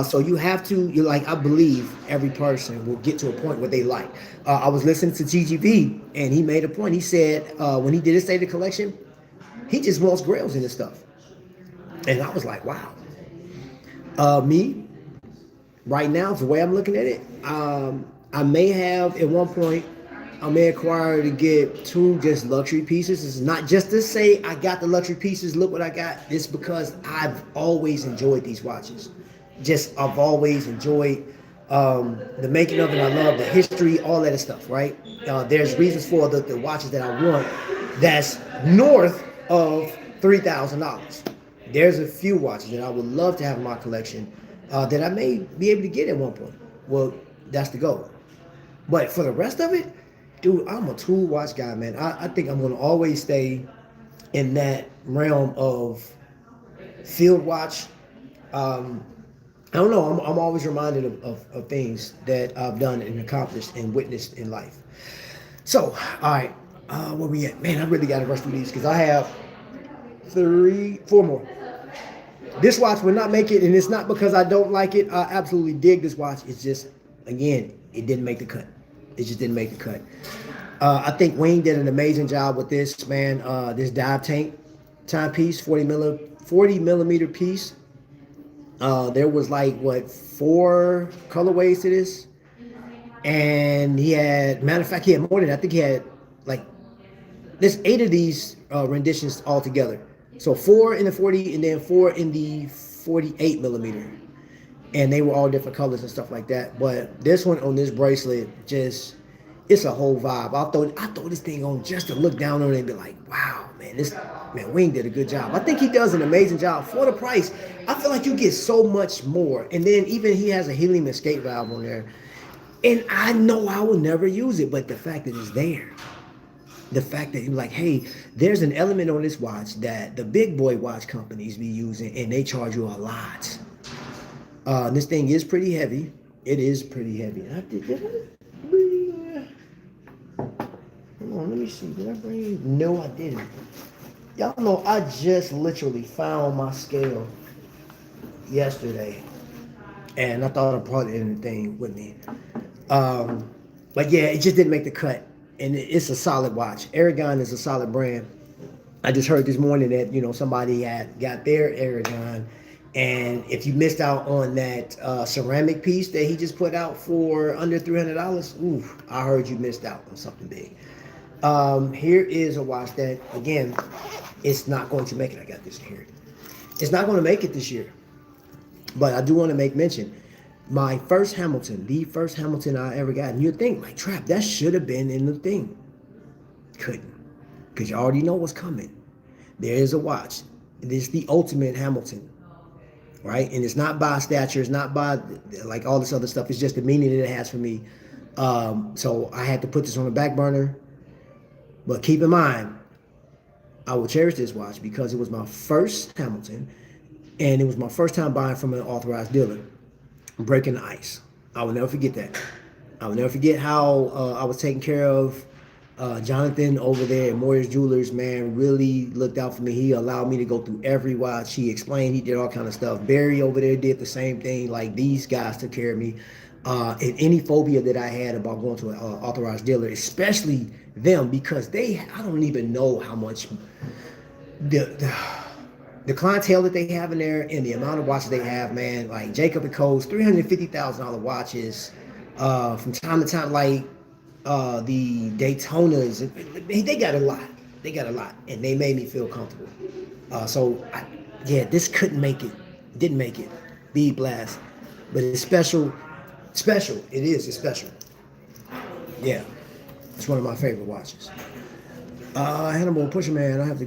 Speaker 1: So you have to, you're like, I believe every person will get to a point where they like. I was listening to TGV, and he made a point. He said when he did his state of collection, he just wants grails in his stuff. And I was like, wow. Me, right now, the way I'm looking at it, I may have, at one point, I may acquire to get 2 just luxury pieces. It's not just to say I got the luxury pieces, look what I got. It's because I've always enjoyed these watches. I've always enjoyed the making of it. I love the history, all that stuff, right? There's reasons for the watches that I want that's north of $3,000. There's a few watches that I would love to have in my collection that I may be able to get at one point. Well, that's the goal. But for the rest of it, dude, I'm a tool watch guy, man. I think I'm going to always stay in that realm of field watch. I don't know. I'm always reminded of things that I've done and accomplished and witnessed in life. So, all right, where we at? Man, I really got to rush through these because I have 4 more. This watch will not make it, and it's not because I don't like it. I absolutely dig this watch. It's just, again, it didn't make the cut. It just didn't make the cut. I think Wing did an amazing job with this, man. This dive tank timepiece, 40 millimeter piece. There was like 4 colorways to this, and he had, matter of fact, he had more than that. I think he had there's 8 of these renditions all together. So 4 in the 40 and then 4 in the 48 millimeter, and they were all different colors and stuff like that. But this one on this bracelet, just, it's a whole vibe. I throw this thing on just to look down on it and be like, wow, man, Wing did a good job. I think he does an amazing job for the price. I feel like you get so much more. And then even he has a helium escape valve on there. And I know I will never use it, but the fact that it's there, the fact that you're like, hey, there's an element on this watch that the big boy watch companies be using, and they charge you a lot. This thing is pretty heavy. It is pretty heavy. Hold on, let me see. Did I bring it? No, I didn't. Y'all know I just literally found my scale yesterday, and I thought I brought it in the thing with me. But yeah, it just didn't make the cut, and it's a solid watch. Aragon is a solid brand. I just heard this morning that somebody had got their Aragon, and if you missed out on that ceramic piece that he just put out for under $300, ooh, I heard you missed out on something big. Here is a watch that, again, it's not going to make it. I got this here. It's not going to make it this year. But I do want to make mention. My first Hamilton, the first Hamilton I ever got. And you'd think, like, Trap, that should have been in the thing. Couldn't. Because you already know what's coming. There is a watch. It is the ultimate Hamilton. Right? And it's not by stature. It's not by, like, all this other stuff. It's just the meaning that it has for me. So I had to put this on the back burner. But keep in mind, I will cherish this watch because it was my first Hamilton, and it was my first time buying from an authorized dealer, breaking the ice. I will never forget that. I will never forget how I was taking care of Jonathan over there at Moyer's Jewelers. Man, really looked out for me. He allowed me to go through every watch. He explained, he did all kind of stuff. Barry over there did the same thing. Like, these guys took care of me. and any phobia that I had about going to an authorized dealer, especially them, because I don't even know how much the clientele that they have in there and the amount of watches they have, man. Like Jacob and Co's $350,000 watches, from time to time, like the Daytonas, they got a lot. They got a lot, and they made me feel comfortable. This couldn't make it. Didn't make it. Be blast, but it's special. Special. It is. It's special. Yeah, it's one of my favorite watches. Hannibal Pusher Man. I have to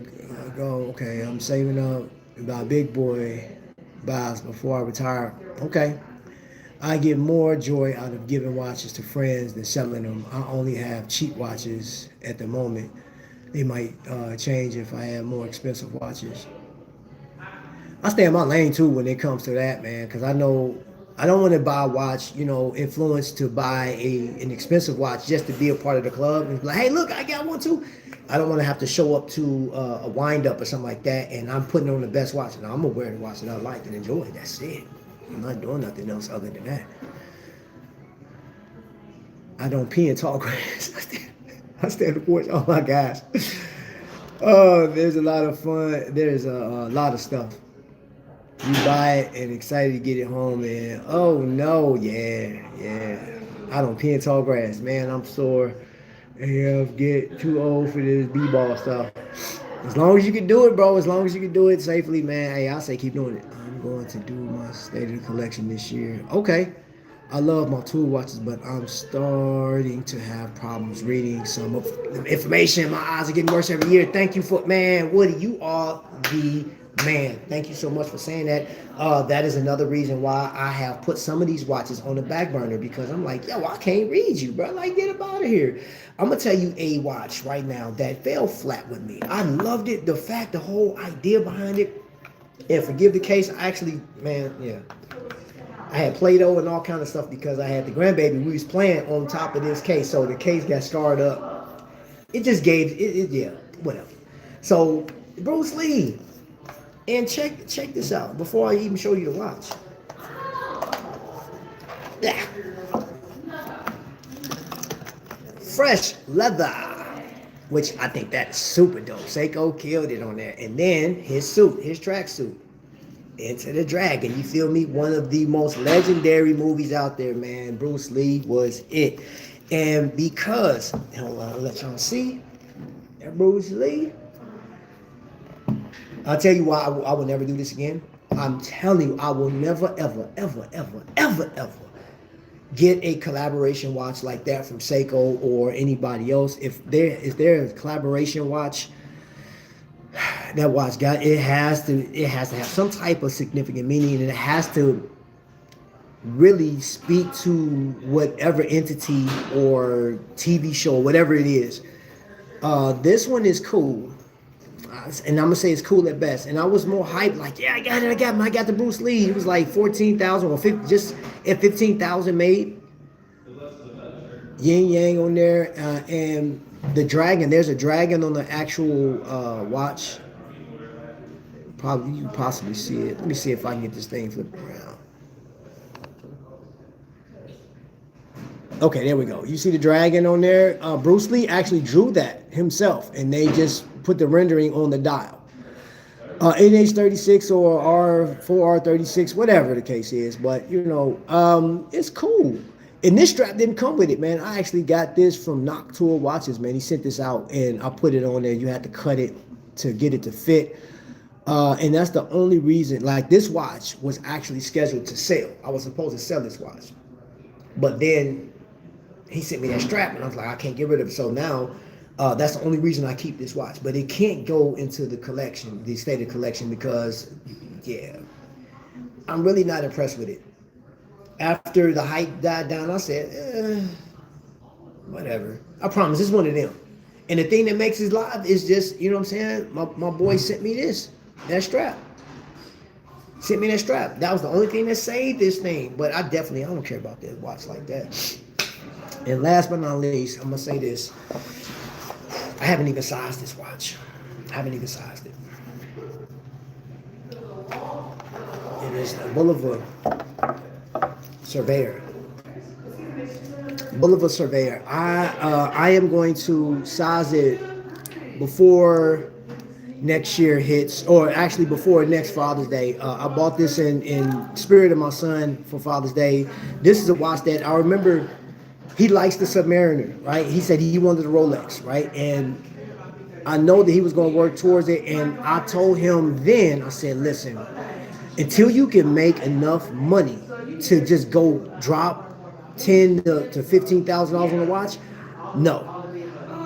Speaker 1: go. Okay, I'm saving up about big boy buys before I retire. Okay. I get more joy out of giving watches to friends than selling them. I only have cheap watches at the moment. They might change if I have more expensive watches. I stay in my lane too when it comes to that, man, because I know I don't want to buy a watch, influence to buy an expensive watch just to be a part of the club and be like, hey, look, I got one too. I don't want to have to show up to a wind up or something like that, and I'm putting on the best watch. And I'm gonna wear the watch that I like and enjoy. That's it. I'm not doing nothing else other than that. I don't pee in tall grass. I stand on the porch. Oh my gosh. Oh, there's a lot of fun. There's a lot of stuff. You buy it and excited to get it home, and oh no, yeah. I don't pee in tall grass, man. I'm sore. And get too old for this b-ball stuff. As long as you can do it, bro. As long as you can do it safely, man. Hey, I say keep doing it. I'm going to do my state of the collection this year. Okay. I love my tool watches, but I'm starting to have problems reading some of the information. My eyes are getting worse every year. Thank you for, man, Woody, you are the man. Thank you so much for saying that. That is another reason why I have put some of these watches on the back burner, because I'm like, yo, I can't read you, bro. Like, get up out of here. I'm going to tell you a watch right now that fell flat with me. I loved it. The whole idea behind it. And forgive the case, I actually, man, yeah. I had Play-Doh and all kind of stuff because I had the grandbaby. We was playing on top of this case, so the case got scarred up. It just gave it yeah, whatever. So Bruce Lee, and check this out before I even show you the watch. Yeah, fresh leather, which I think that's super dope. Seiko killed it on there, and then his suit, his tracksuit. Into the Dragon, you feel me? One of the most legendary movies out there, man. Bruce Lee was it. And because, hold on, I'll let y'all see that Bruce Lee. I'll tell you why I will never do this again. I'm telling you, I will never, ever get a collaboration watch like that from Seiko or anybody else. If there's a collaboration watch, that watch it has to have some type of significant meaning, and it has to really speak to whatever entity or TV show, whatever it is. This one is cool, and I'm gonna say it's cool at best. And I was more hyped, like, yeah, I got the Bruce Lee. It was like 14,000 or 50, just at 15,000 made. Yin Yang on there, and the dragon. There's a dragon on the actual watch. Probably you can possibly see it. Let me see if I can get this thing flipped around. Okay, there we go. You see the dragon on there? Bruce Lee actually drew that himself, and they just put the rendering on the dial. 8H36 or R4R36, whatever the case is. But it's cool. And this strap didn't come with it, man. I actually got this from Noctour Watches, man. He sent this out, and I put it on there. You had to cut it to get it to fit. And that's the only reason. Like, this watch was actually scheduled to sell. I was supposed to sell this watch. But then he sent me that strap, and I was like, I can't get rid of it. So now, that's the only reason I keep this watch. But it can't go into the collection, the stated collection, because, yeah, I'm really not impressed with it. After the hype died down, I said, whatever. I promise, it's one of them. And the thing that makes it live is just, you know what I'm saying? My boy sent me that strap. Sent me that strap. That was the only thing that saved this thing. But I don't care about that watch like that. And last but not least, I'm going to say this. I haven't even sized this watch. I haven't even sized it. It is the Boulevard Surveyor. Boulevard Surveyor. I am going to size it before next year hits, or actually before next Father's Day. I bought this in spirit of my son for Father's Day. This is a watch that I remember. He likes the Submariner, right? He said he wanted the Rolex, right? And I know that he was going to work towards it. And I told him then, I said, listen, until you can make enough money to just go drop ten to $15,000 on a watch, no.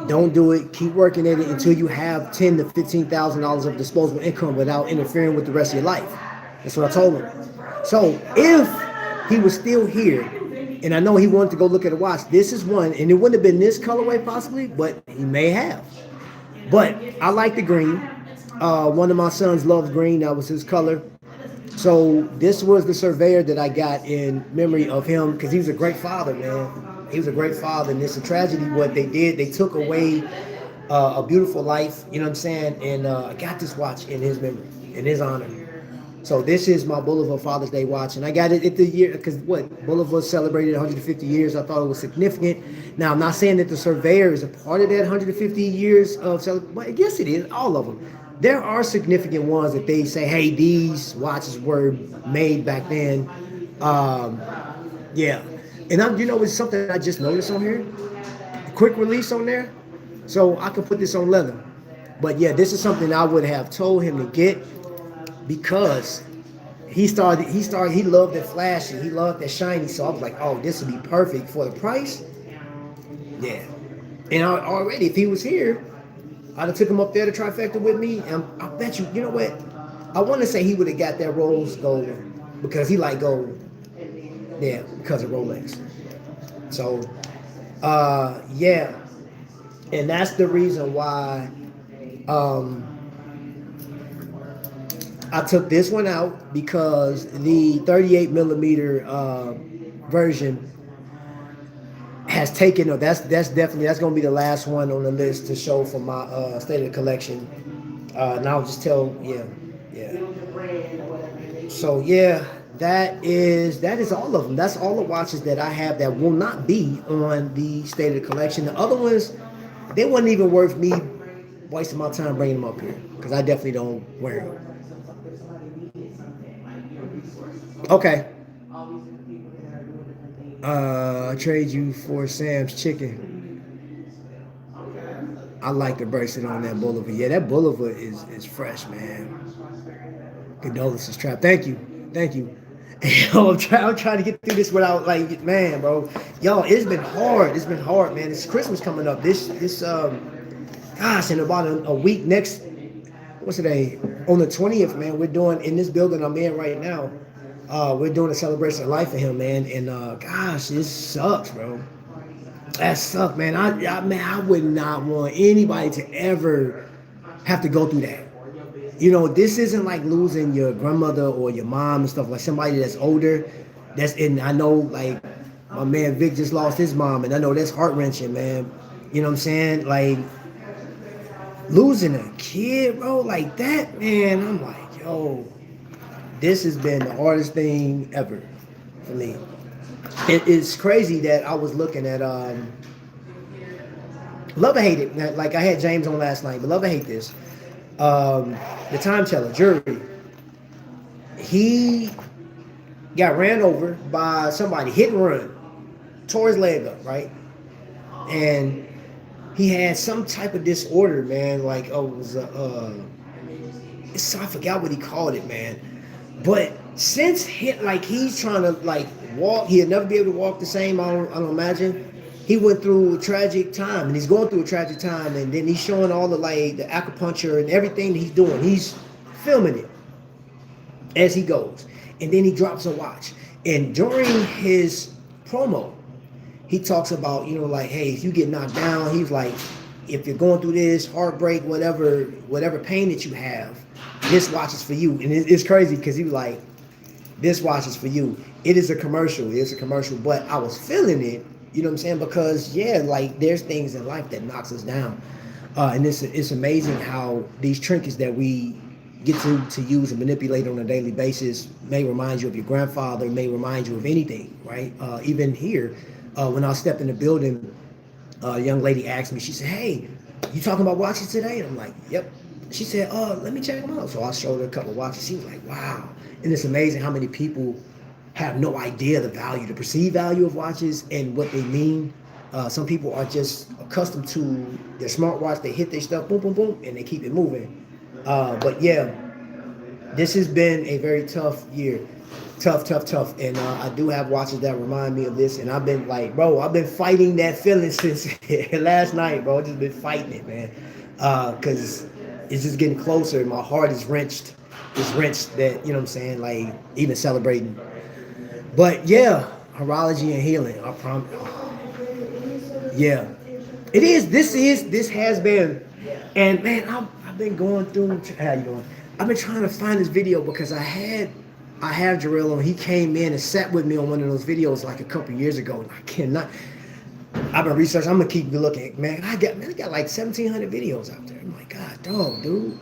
Speaker 1: Don't do it. Keep working at it until you have $10,000 to $15,000 of disposable income without interfering with the rest of your life. That's what I told him. So if he was still here, and I know he wanted to go look at a watch, this is one, and it wouldn't have been this colorway possibly, but he may have. But I like the green. One of my sons loves green. That was his color. So this was the Surveyor that I got in memory of him, because he was a great father, man. He was a great father, and it's a tragedy what they did. They took away a beautiful life, you know what I'm saying? And I got this watch in his memory, in his honor. So this is my Boulevard Father's Day watch, and I got it at the year, because what, Boulevard celebrated 150 years. I thought it was significant. Now, I'm not saying that the Surveyor is a part of that 150 years of celebration, but yes, it is, all of them. There are significant ones that they say, hey, these watches were made back then. Yeah. And it's something I just noticed on here. Quick release on there. So I could put this on leather. But yeah, this is something I would have told him to get, because he loved that flashy, he loved that shiny. So I was like, oh, this would be perfect for the price. Yeah. And already, if he was here, I'd have took him up there to Trifecta with me, and I bet you know what? I want to say he would have got that rose gold, because he like gold. Yeah, because of Rolex. So, yeah. And that's the reason why I took this one out, because the 38 millimeter version has taken, that's definitely, that's going to be the last one on the list to show for my state of the collection. And I'll just tell, yeah. So yeah, that is all of them. That's all the watches that I have that will not be on the state of the collection. The other ones, they wasn't even worth me wasting my time bringing them up here, because I definitely don't wear them. Okay. I trade you for Sam's chicken. I like the bracelet on that Boulevard. Yeah, that Boulevard is fresh, man. Condolences, Trap. Thank you. I'm trying to get through this without, like, man, bro. Y'all, it's been hard. It's been hard, man. It's Christmas coming up. Gosh, in about a week next, what's today? On the 20th, man, we're doing, in this building I'm in right now, we're doing a celebration of life for him, man. And gosh, this sucks, bro. That sucks, man. I would not want anybody to ever have to go through that. This isn't like losing your grandmother or your mom and stuff, like somebody that's older. And I know, like, my man Vic just lost his mom, and I know that's heart-wrenching, man. You know what I'm saying? Like, losing a kid, bro, like that, man, I'm like, yo, this has been the hardest thing ever for me. It's crazy that I was looking at, love or hate it. Like, I had James on last night, but love or hate this. The time teller, Jury, he got ran over by somebody, hit and run, tore his leg up, right? And he had some type of disorder, man. Like, it was I forgot what he called it, man. But since he's trying to like walk, he'll never be able to walk the same. I don't imagine. He went through a tragic time, and he's going through a tragic time, and then he's showing all the acupuncture and everything that he's doing. He's filming it as he goes, and then he drops a watch. And during his promo, he talks about, hey, if you get knocked down, he's like, if you're going through this heartbreak, whatever pain that you have, this watch is for you. And it's crazy, because he was like, this watch is for you. It is a commercial, but I was feeling it. You know what I'm saying? Because, yeah, like, there's things in life that knocks us down. And it's amazing how these trinkets that we get to use and manipulate on a daily basis may remind you of your grandfather, may remind you of anything, right? Even here, When I stepped in the building, a young lady asked me, she said, hey, you talking about watches today? And I'm like, yep. She said, let me check them out. So I showed her a couple of watches. She was like, wow. And it's amazing how many people have no idea the value, the perceived value of watches and what they mean. Some people are just accustomed to their smartwatch. They hit their stuff, boom, boom, boom, and they keep it moving. But yeah, this has been a very tough year. Tough. And I do have watches that remind me of this. And I've been like, bro, I've been fighting that feeling since last night, bro. I've just been fighting it, man. Because it's just getting closer. My heart is wrenched. It's wrenched that, you know what I'm saying? Like, even celebrating. But yeah, horology and healing. I promise. Yeah. It is. This has been. And man, I've been going through. How you doing? I've been trying to find this video because I have Jarrell on. He came in and sat with me on one of those videos like a couple years ago, and I cannot. I've been researching. I'm gonna keep looking, man. I got like 1,700 videos out there. I'm like, God, dog, dude.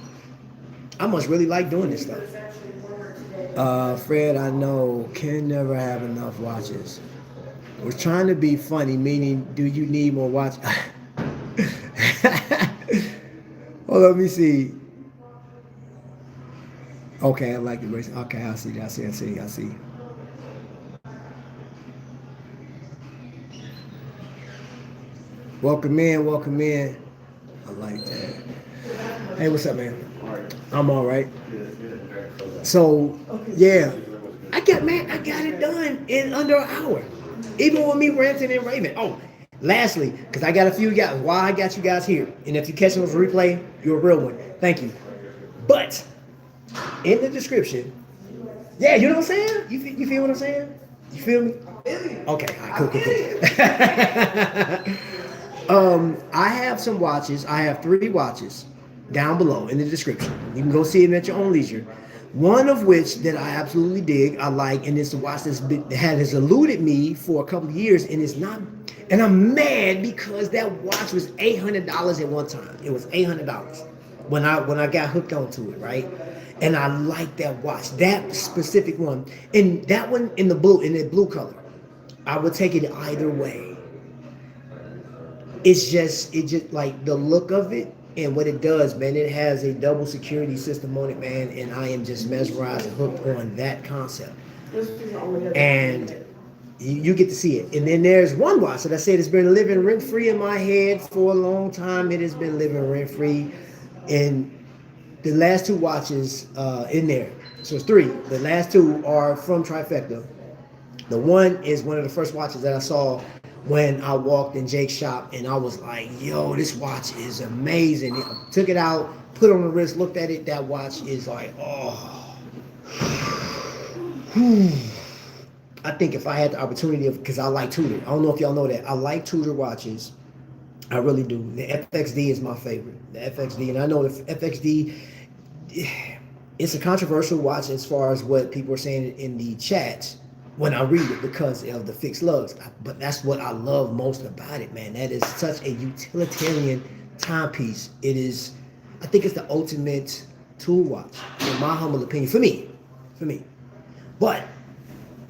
Speaker 1: I must really like doing this stuff. Fred, I know, can never have enough watches. I was trying to be funny, meaning, do you need more watches? Well, let me see. Okay, I like the race. Okay, I see. Welcome in. I like that. Hey, what's up, man? I'm all right. So, yeah, I got it done in under an hour. Even with me ranting and raving. Oh, lastly, because I got a few guys, why I got you guys here. And if you're catching this replay, you're a real one. Thank you. But in the description, yeah, you know what I'm saying? You feel what I'm saying? You feel me? Okay, all right, cool. I have some watches. I have 3 watches down below in the description. You can go see them at your own leisure. One of which that I absolutely dig, I like, and it's a watch that has eluded me for a couple of years, and it's not. And I'm mad because that watch was $800 at one time. It was $800 when I got hooked onto it, right? And I like that watch, that specific one, and that one in the blue color. I would take it either way. It just like the look of it and what it does, man. It has a double security system on it, man, and I am just mesmerized and hooked on that concept. And you get to see it. And then there's one watch that I said it's been living rent-free in my head for a long time. It has been living rent-free. And the last 2 watches in there, so it's 3. The last 2 are from Trifecta. The one is one of the first watches that I saw when I walked in Jake's shop, and I was like, yo, this watch is amazing. I took it out, put it on the wrist, looked at it. That watch is like, oh. I think if I had the opportunity of, because I like Tudor. I don't know if y'all know that. I like Tudor watches. I really do. The FXD is my favorite. The FXD, and I know the FXD, it's a controversial watch as far as what people are saying in the chat when I read it because of the fixed lugs. But that's what I love most about it, man. That is such a utilitarian timepiece. It is, I think it's the ultimate tool watch, in my humble opinion, for me. But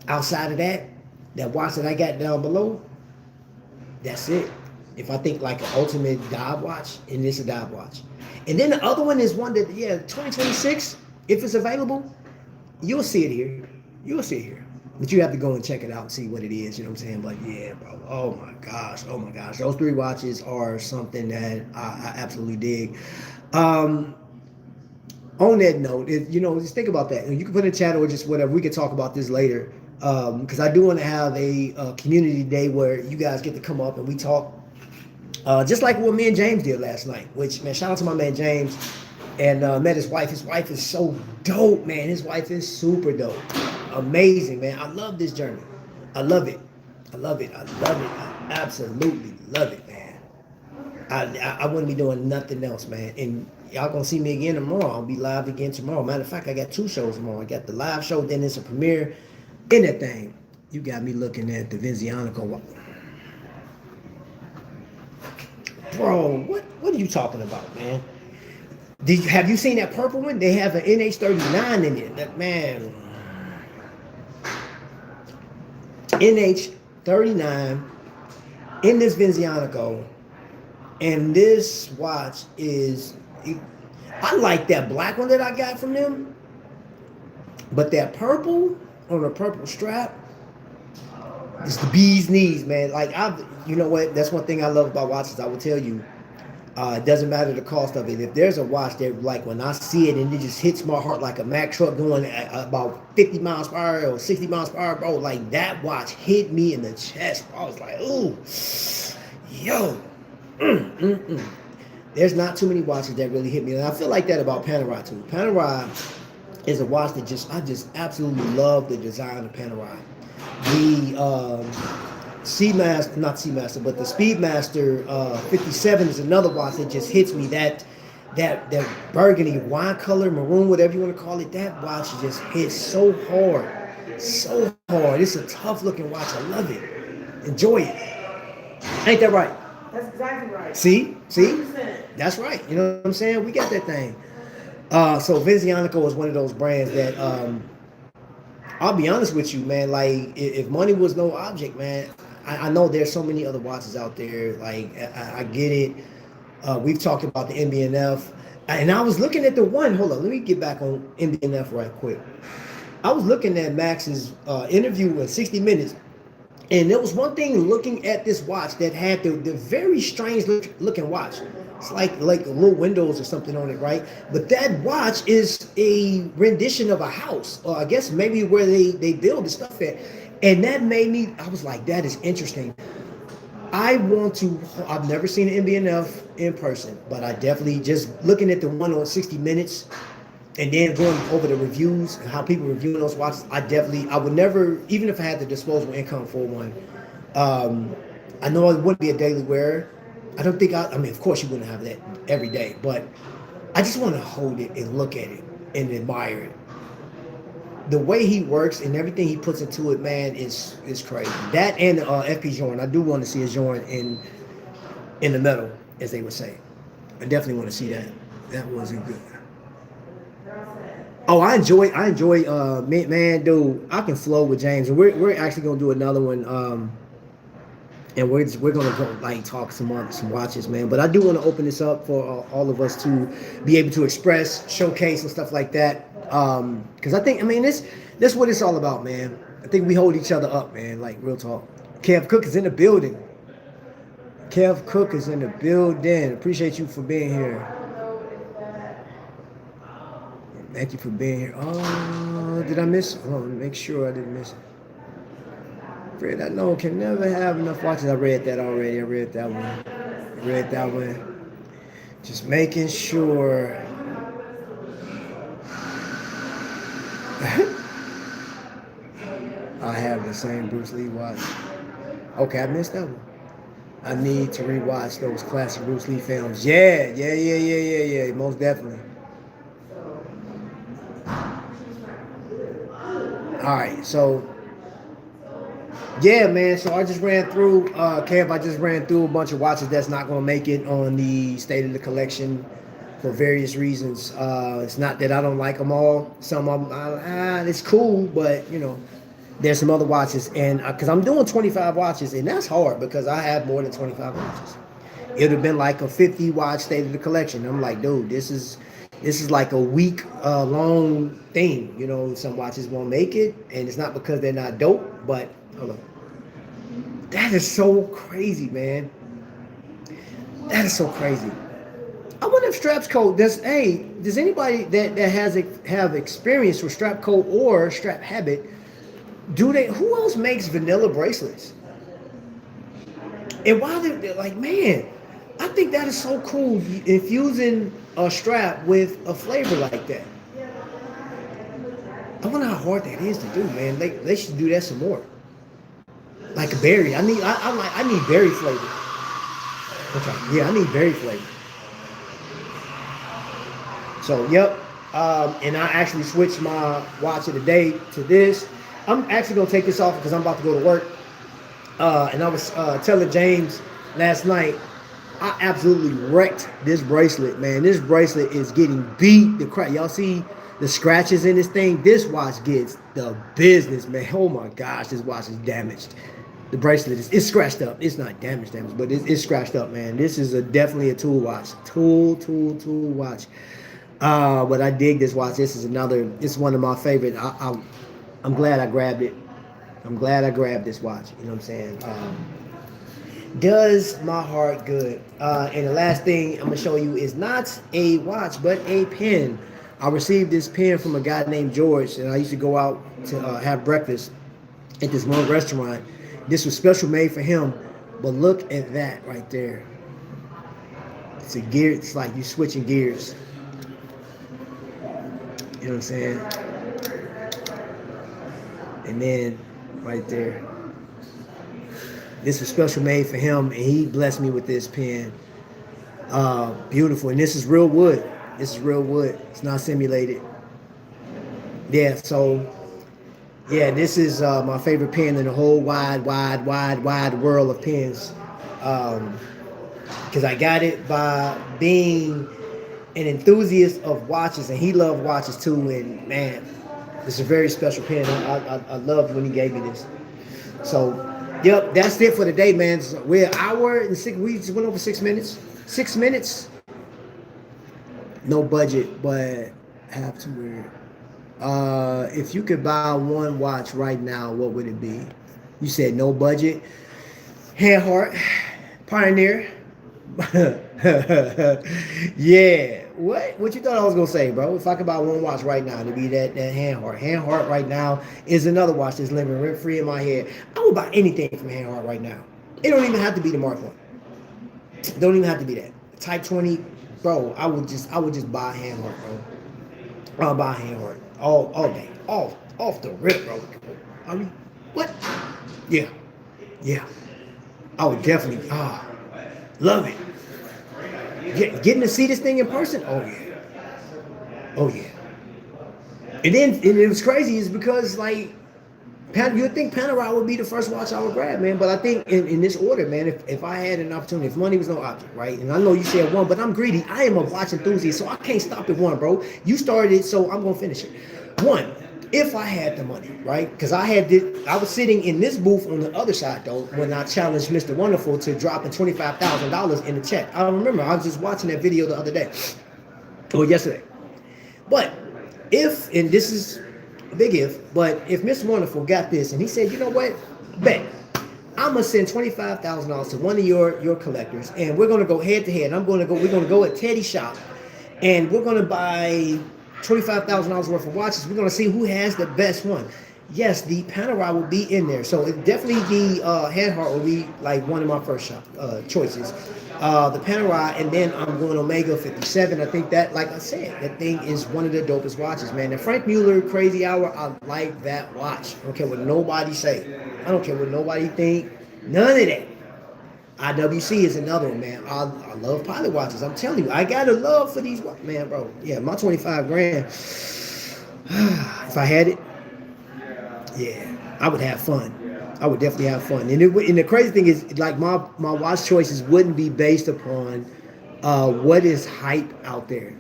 Speaker 1: outside of that, that watch that I got down below, that's it. If I think like an ultimate dive watch, and it's a dive watch. And then the other one is one that, 2026, if it's available, you'll see it here. But you have to go and check it out and see what it is, you know what I'm saying? But yeah, bro, oh my gosh. Those 3 watches are something that I absolutely dig. On that note, just think about that. You can put in the chat or just whatever. We can talk about this later. Because I do want to have a community day where you guys get to come up and we talk. Just like what me and James did last night, which, man, shout out to my man James, and met his wife. His wife is so dope, man. His wife is super dope. Amazing, man. I love this journey. I love it. I absolutely love it, man. I wouldn't be doing nothing else, man. And y'all gonna see me again tomorrow. I'll be live again tomorrow. Matter of fact, I got 2 shows tomorrow. I got the live show, then it's a premiere in that thing. You got me looking at the Vincianico. Bro, what are you talking about, man? Have you seen that purple one? They have an NH39 in it. That, man, NH39 in this Vizionico, and this watch is, I like that black one that I got from them, but that purple on a purple strap, it's the bee's knees, man. Like you know what? That's one thing I love about watches. I will tell you, it doesn't matter the cost of it. If there's a watch that, like, when I see it and it just hits my heart like a Mack truck going at about 50 miles per hour or 60 miles per hour, bro, like that watch hit me in the chest. I was like, ooh, yo. There's not too many watches that really hit me, and I feel like that about Panerai too. Panerai is a watch that I just absolutely love the design of Panerai. The Seamaster, not Seamaster, but the Speedmaster 57 is another watch that just hits me. That burgundy, wine color, maroon, whatever you want to call it, that watch just hits so hard, so hard. It's a tough looking watch. I love it. Enjoy it. Ain't that right?
Speaker 2: That's exactly right.
Speaker 1: See?
Speaker 2: 100%.
Speaker 1: That's right. You know what I'm saying? We got that thing. So Vizionico is one of those brands that, I'll be honest with you, man, like, if money was no object, man, I know there's so many other watches out there. Like, I get it. We've talked about the MB&F. And I was looking at the one, hold on, let me get back on MB&F right quick. I was looking at Max's interview in 60 Minutes. And there was one thing looking at this watch that had the very strange looking watch. It's like little windows or something on it, right? But that watch is a rendition of a house, or I guess maybe where they build the stuff at. And that made me, I was like, that is interesting. I've never seen an MB&F in person, but I definitely, just looking at the one on 60 Minutes, and then going over the reviews and how people reviewing those watches, I would never, even if I had the disposable income for one, I know it wouldn't be a daily wearer. I don't think I mean, of course you wouldn't have that every day, but I just want to hold it and look at it and admire it. The way he works and everything he puts into it, man, is crazy. That and the FP joint, I do want to see a joint in the metal, as they would say. I definitely want to see that. That wasn't good. Oh, I enjoy, man, dude. I can flow with James, and we're actually gonna do another one, and we're gonna go like talk some watches, man. But I do want to open this up for all of us to be able to express, showcase, and stuff like that. Because I think, I mean, this what it's all about, man. I think we hold each other up, man. Like, real talk. Kev Cook is in the building. Kev Cook is in the building. Appreciate you for being here. Thank you for being here. Oh, did I miss? Oh, make sure I didn't miss it. Fred, I know can never have enough watches. I read that already. I read that one. Just making sure. I have the same Bruce Lee watch. Okay, I missed that one. I need to rewatch those classic Bruce Lee films. Yeah. Most definitely. All right, so yeah, man. So I just ran through, Kev. I just ran through a bunch of watches that's not going to make it on the State of the Collection for various reasons. It's not that I don't like them all. Some of them, it's cool, but you know, there's some other watches, and because I'm doing 25 watches, and that's hard because I have more than 25 watches. It would have been like a 50 watch State of the Collection. I'm like, dude, this is like a week long thing. You know, some watches won't make it, and it's not because they're not dope, but hold on. That is so crazy, man. That is so crazy. I wonder if Straps Coat does anybody that have experience with Strap Coat or Strap Habit, who else makes vanilla bracelets? And why they're like, man, I think that is so cool, infusing a strap with a flavor like that. I wonder how hard that is to do, man. They should do that some more. Like a berry. I need berry flavor. Okay. Yeah, I need berry flavor. So, yep. And I actually switched my watch of the day to this. I'm actually going to take this off because I'm about to go to work. And I was telling James last night, I absolutely wrecked this bracelet, man. This bracelet is getting beat the crap. Y'all see the scratches in this thing? This watch gets the business, man. Oh my gosh, this watch is damaged. The bracelet is scratched up. It's not damaged, but it's scratched up, man. This is definitely a tool watch. Tool watch. But I dig this watch. This is another. It's one of my favorite. I'm glad I grabbed it. I'm glad I grabbed this watch. You know what I'm saying? Does my heart good. And the last thing I'm gonna show you is not a watch, but a pen. I received this pen from a guy named George, and I used to go out to have breakfast at this one restaurant. This was special made for him, but look at that right there. It's a gear. It's like you switching gears. You know what I'm saying? And then right there. This was special made for him, and he blessed me with this pen. Beautiful, and this is real wood. This is real wood. It's not simulated. Yeah, so yeah, this is my favorite pen in the whole wide world of pens. Because I got it by being an enthusiast of watches, and he loved watches too. And man, it's a very special pen. I loved when he gave me this. So, yep, that's it for today, man. So we're an hour and six. We just went over 6 minutes. 6 minutes. No budget, but have to wear. If you could buy one watch right now, what would it be? You said no budget. Handheart, Pioneer. Yeah. What you thought I was gonna say, bro? If I could buy one watch right now, it'd be that Handheart. Handheart right now is another watch that's living rent free in my head. I would buy anything from Handheart right now. It don't even have to be the Mark 1. Don't even have to be that. Type 20, bro. I would just buy Handheart, bro. I'll buy Handheart all day, off the rip, bro. I mean, what? Yeah. I would definitely love it. Getting to see this thing in person? Oh yeah. And it was crazy is because like you'd think Panerai would be the first watch I would grab, man. But I think in this order, man, if I had an opportunity, if money was no object, right? And I know you said one, but I'm greedy. I am a watch enthusiast, so I can't stop at one, bro. You started it, so I'm gonna finish it. One, if I had the money, right? Because I was sitting in this booth on the other side though when I challenged Mr. Wonderful to dropping $25,000 in the check. I remember I was just watching that video the other day, or yesterday. But and this is a big if, but if Mr. Wonderful got this and he said, you know what, bet I'm gonna send $25,000 to one of your collectors, and we're gonna go head to head. We're gonna go at Teddy's shop, and we're gonna buy $25,000 worth of watches. We're gonna see who has the best one. Yes, the Panerai will be in there, so it definitely the Handheart will be like one of my first choices. The Panerai, and then I'm going Omega 57. I think that, like I said, that thing is one of the dopest watches, man. The Frank Mueller Crazy Hour, I like that watch. I don't care what nobody say. I don't care what nobody think. None of that. IWC is another one, man. I love pilot watches. I'm telling you, I got a love for these watches, man, bro. Yeah, my 25 grand. If I had it, yeah, I would have fun. I would definitely have fun. And the crazy thing is, like, my watch choices wouldn't be based upon what is hype out there.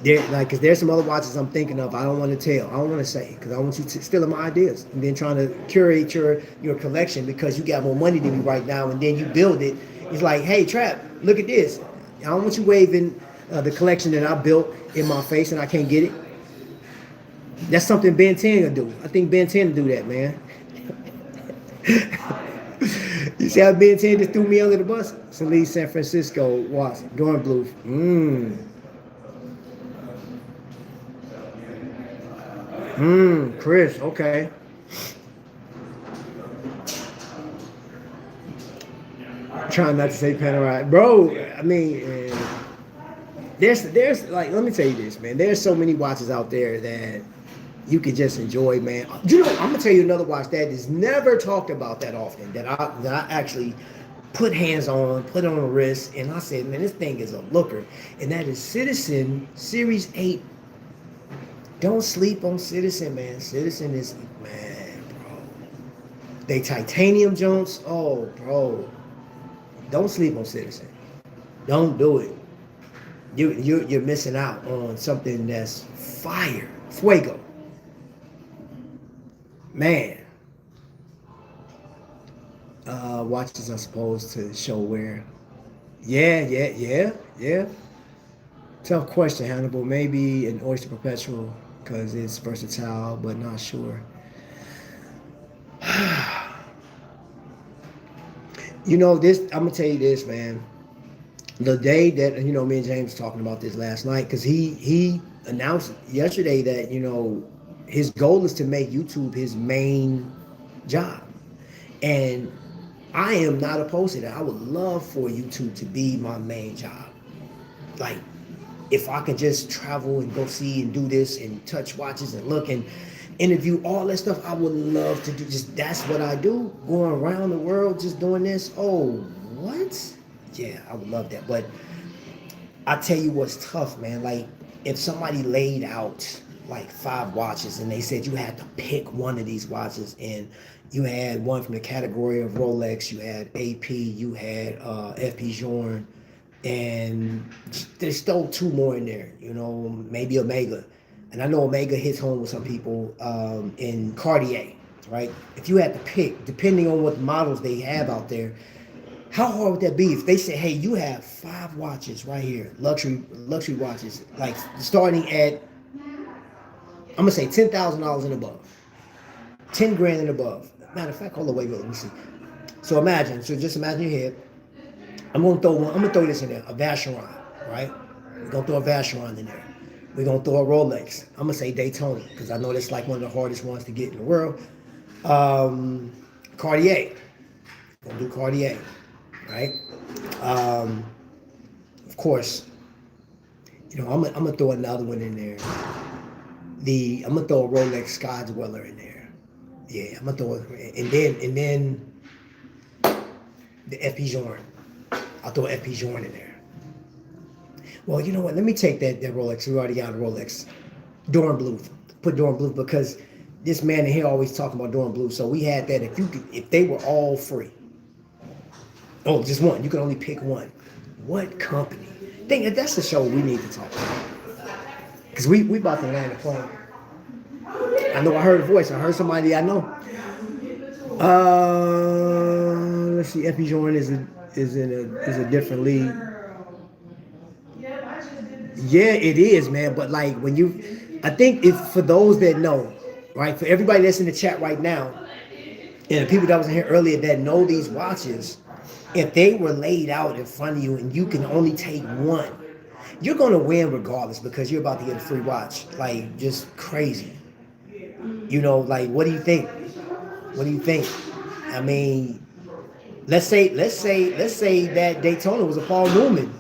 Speaker 1: Because there's some other watches I'm thinking of. I don't want to tell. I don't want to say because I want you to stealing my ideas and then trying to curate your collection because you got more money than me right now, and then you build it. It's like, hey, Trap, look at this. I don't want you waving the collection that I built in my face and I can't get it. That's something Ben 10 will do. I think Ben 10 will do that, man. You see how Ben 10 just threw me under the bus? Salih San Francisco watch. Dornbluth. Chris, okay. I'm trying not to say Panerai. Bro, I mean, there's like, let me tell you this, man. There's so many watches out there that you could just enjoy, man. You know, I'm gonna tell you another watch that is never talked about that often, that I actually put hands on, put on a wrist, and I said, man, this thing is a looker. And that is Citizen Series 8. Don't sleep on Citizen, man. Citizen is, man, bro. They titanium joints. Oh, bro. Don't sleep on Citizen. Don't do it. You're missing out on something that's fire. Fuego. Man. watches are supposed to show wear. Yeah. Tough question, Hannibal. Maybe an Oyster Perpetual because it's versatile, but not sure. You know this. I'm gonna tell you this, man. The day that me and James talking about this last night because he announced yesterday that his goal is to make YouTube his main job, and I am not opposed to that. I would love for YouTube to be my main job. Like, if I can just travel and go see and do this and touch watches and look and interview all that stuff, I would love to do. Just that's what I do, going around the world just doing this. Oh, what? Yeah, I would love that. But I tell you what's tough, man. Like, if somebody laid out like 5 watches and they said you had to pick one of these watches, and you had one from the category of Rolex, you had AP, you had FP Journe, and there's still 2 more in there, maybe Omega. And I know Omega hits home with some people, in Cartier, right? If you had to pick, depending on what models they have out there, how hard would that be if they say, hey, you have 5 watches right here, luxury watches, like starting at, I'm gonna say $10,000 and above, 10 grand and above. Matter of fact, hold on, wait, let me see. So just imagine your head. I'm gonna throw this in there, a Vacheron, right? We're gonna throw a Vacheron in there. We're gonna throw a Rolex. I'm gonna say Daytona, because I know that's like one of the hardest ones to get in the world. Cartier. Gonna do Cartier, right? Of course, I'm gonna throw another one in there. I'm gonna throw a Rolex Sky Dweller in there. Yeah, I'm gonna throw it, and then the FP Journe. I'll throw FP Journe in there. Well, you know what? Let me take that Rolex. We already got a Rolex. Dorn Blue. Put Dorn Blue because this man in here always talking about Dorn Blue. So we had that. If they were all free. Oh, just one. You can only pick one. What company? That's the show we need to talk about. Because we about to land a plane. I know I heard a voice. I heard somebody I know. Let's see. FP Journe is a different league. Yeah, it is, man. But like I think if for those that know, right, for everybody that's in the chat right now, and the people that was in here earlier that know these watches, if they were laid out in front of you and you can only take one, you're gonna win regardless because you're about to get a free watch. Like, just crazy. Like, what do you think? What do you think? I mean, let's say that Daytona was a Paul Newman.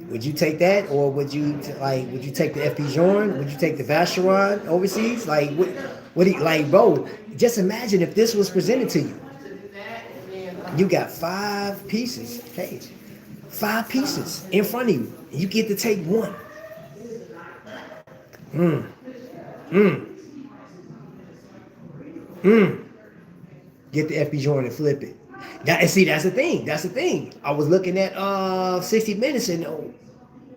Speaker 1: Would you take that, or would you take the FP Journe? Would you take the Vacheron overseas? Like, what do you like, bro? Just imagine if this was presented to you. You got 5 pieces, hey, 5 pieces in front of you. You get to take one. Get the FP Journe and flip it. That's the thing. I was looking at 60 Minutes and oh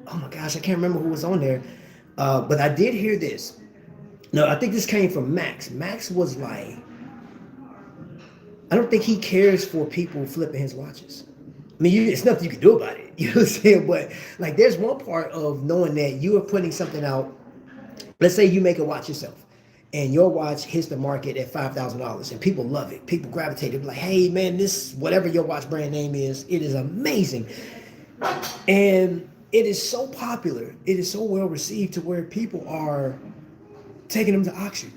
Speaker 1: my gosh, I can't remember who was on there. But I did hear this. No, I think this came from Max. Max was like, I don't think he cares for people flipping his watches. I mean, it's nothing you can do about it. You know what I'm saying? But like, there's one part of knowing that you are putting something out. Let's say you make a watch yourself, and your watch hits the market at $5,000, and people love it. People gravitate. They're like, hey, man, this, whatever your watch brand name is, it is amazing. And it is so popular. It is so well received to where people are taking them to auction.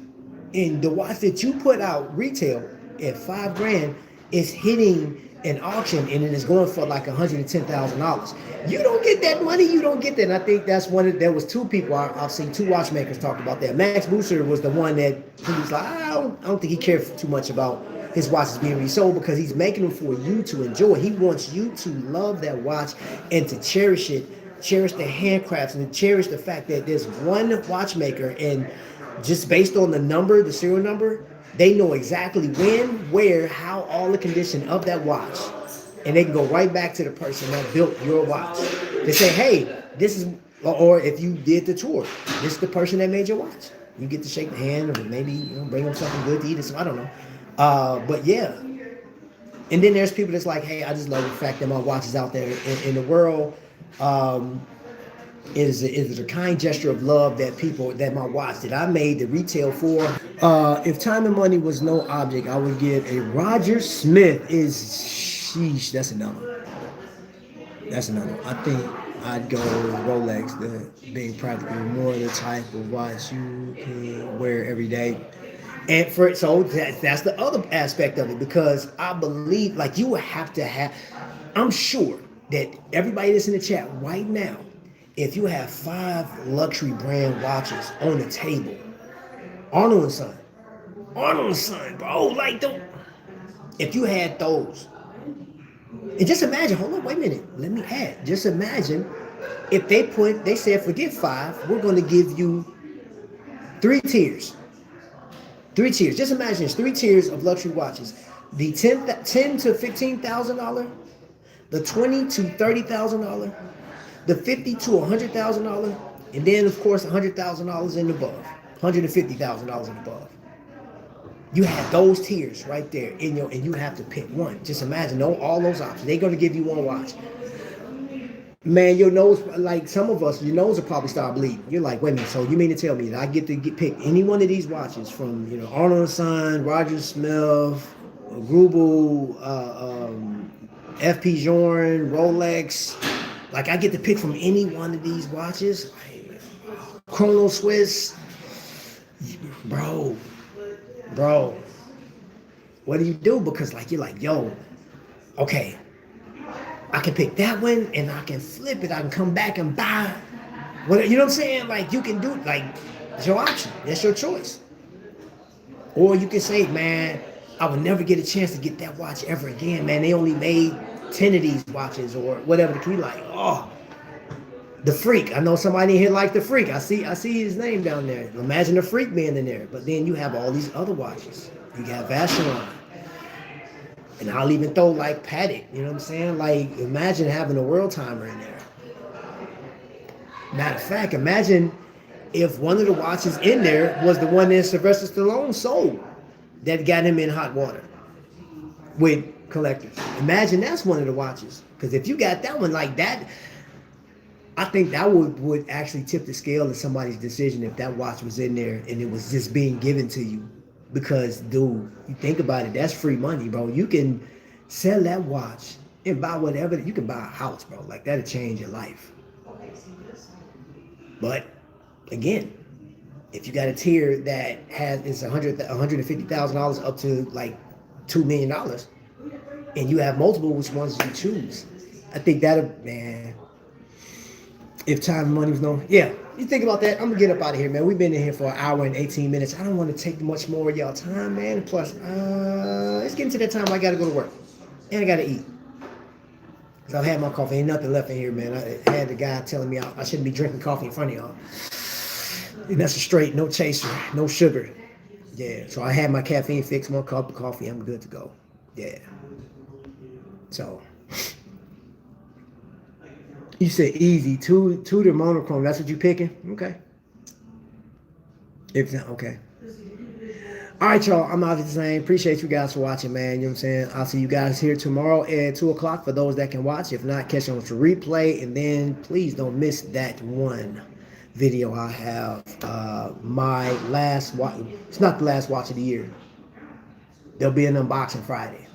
Speaker 1: And the watch that you put out retail at $5 grand is hitting an auction, and it is going for like $110,000. You don't get that money. You don't get that. And I think that's there was 2 people I've seen, 2 watchmakers talk about that. Max Booster was the one that he was like, I don't think he cared too much about his watches being resold because he's making them for you to enjoy. He wants you to love that watch and to cherish it, cherish the handcrafts, and to cherish the fact that there's one watchmaker, and just based on the serial number, they know exactly when, where, how, all the condition of that watch. And they can go right back to the person that built your watch. They say, hey, this is, or if you did the tour, this is the person that made your watch. You get to shake the hand, or maybe bring them something good to eat. So I don't know. But yeah, And then there's people that's like, hey, I just love the fact that my watch is out there in the world. It is a kind gesture of love that my watch that I made the retail for. If time and money was no object, I would get a Roger Smith. Sheesh, that's another. That's another. I think I'd go Rolex, being practically more the type of watch you can wear every day. And so that's the other aspect of it, because I believe like you would have to have. I'm sure that everybody that's in the chat right now, if you have 5 luxury brand watches on the table, Arnold and Son, bro, like if you had those, and just imagine, hold on, wait a minute, let me add, just imagine if they said forget 5, we're going to give you 3 tiers. 3 tiers. Just imagine it's 3 tiers of luxury watches. The $10 to $15,000, the $20 to $30,000, the $50 to $100,000, and then of course $100,000 and above, $150,000 and above. You have those tiers right there and you have to pick one. Just imagine all those options. They're going to give you one watch. Man, your nose, like some of us, your nose will probably start bleeding. You're like, wait a minute, so you mean to tell me that I get to pick any one of these watches from, Arnold & Son, Roger Smith, Grubel, FP Journe, Rolex. Like I get to pick from any one of these watches. Chrono Swiss. Bro. What do you do? Because like, you're like, yo, okay, I can pick that one and I can flip it. I can come back and buy. You know what I'm saying? Like you can do it. Like it's your option. That's your choice. Or you can say, man, I would never get a chance to get that watch ever again. Man, they only made 10 of these watches or whatever. The like, oh, the Freak. I know somebody in here like the Freak. I see his name down there. Imagine the Freak being in there. But then you have all these other watches. You got Vacheron. And I'll even throw like Patek, you know what I'm saying? Like, imagine having a world timer in there. Matter of fact, imagine if one of the watches in there was the one that Sylvester Stallone sold that got him in hot water with collectors. Imagine that's one of the watches. Because if you got that one like that, I think that would actually tip the scale of somebody's decision if that watch was in there and it was just being given to you. Because, dude, you think about it, that's free money, bro. You can sell that watch and buy whatever. You can buy a house, bro. Like, that'll change your life. But, again, if you got a tier that it's $150,000 up to, like, $2 million, and you have multiple which ones you choose, I think man, if time and money was no, yeah. You think about that, I'm gonna get up out of here, man. We've been in here for an hour and 18 minutes. I don't want to take much more of y'all time, man. Plus, it's getting to that time where I gotta go to work. And I gotta eat. Because I've had my coffee. Ain't nothing left in here, man. I had the guy telling me I shouldn't be drinking coffee in front of y'all. And that's a straight, no chaser, no sugar. Yeah, so I had my caffeine fix, 1 cup of coffee. I'm good to go. Yeah. So... You said easy, Tudor monochrome. That's what you picking? Okay. If not, okay. All right, y'all. I'm out of the same. Appreciate you guys for watching, man. You know what I'm saying? I'll see you guys here tomorrow at 2 o'clock for those that can watch. If not, catch on to replay. And then please don't miss that one video I have. My last watch. It's not the last watch of the year. There'll be an unboxing Friday.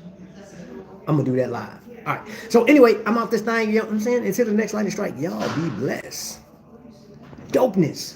Speaker 1: I'm going to do that live. All right. So anyway, I'm off this thing. You know what I'm saying? Until the next lightning strike, y'all be blessed. Dopeness.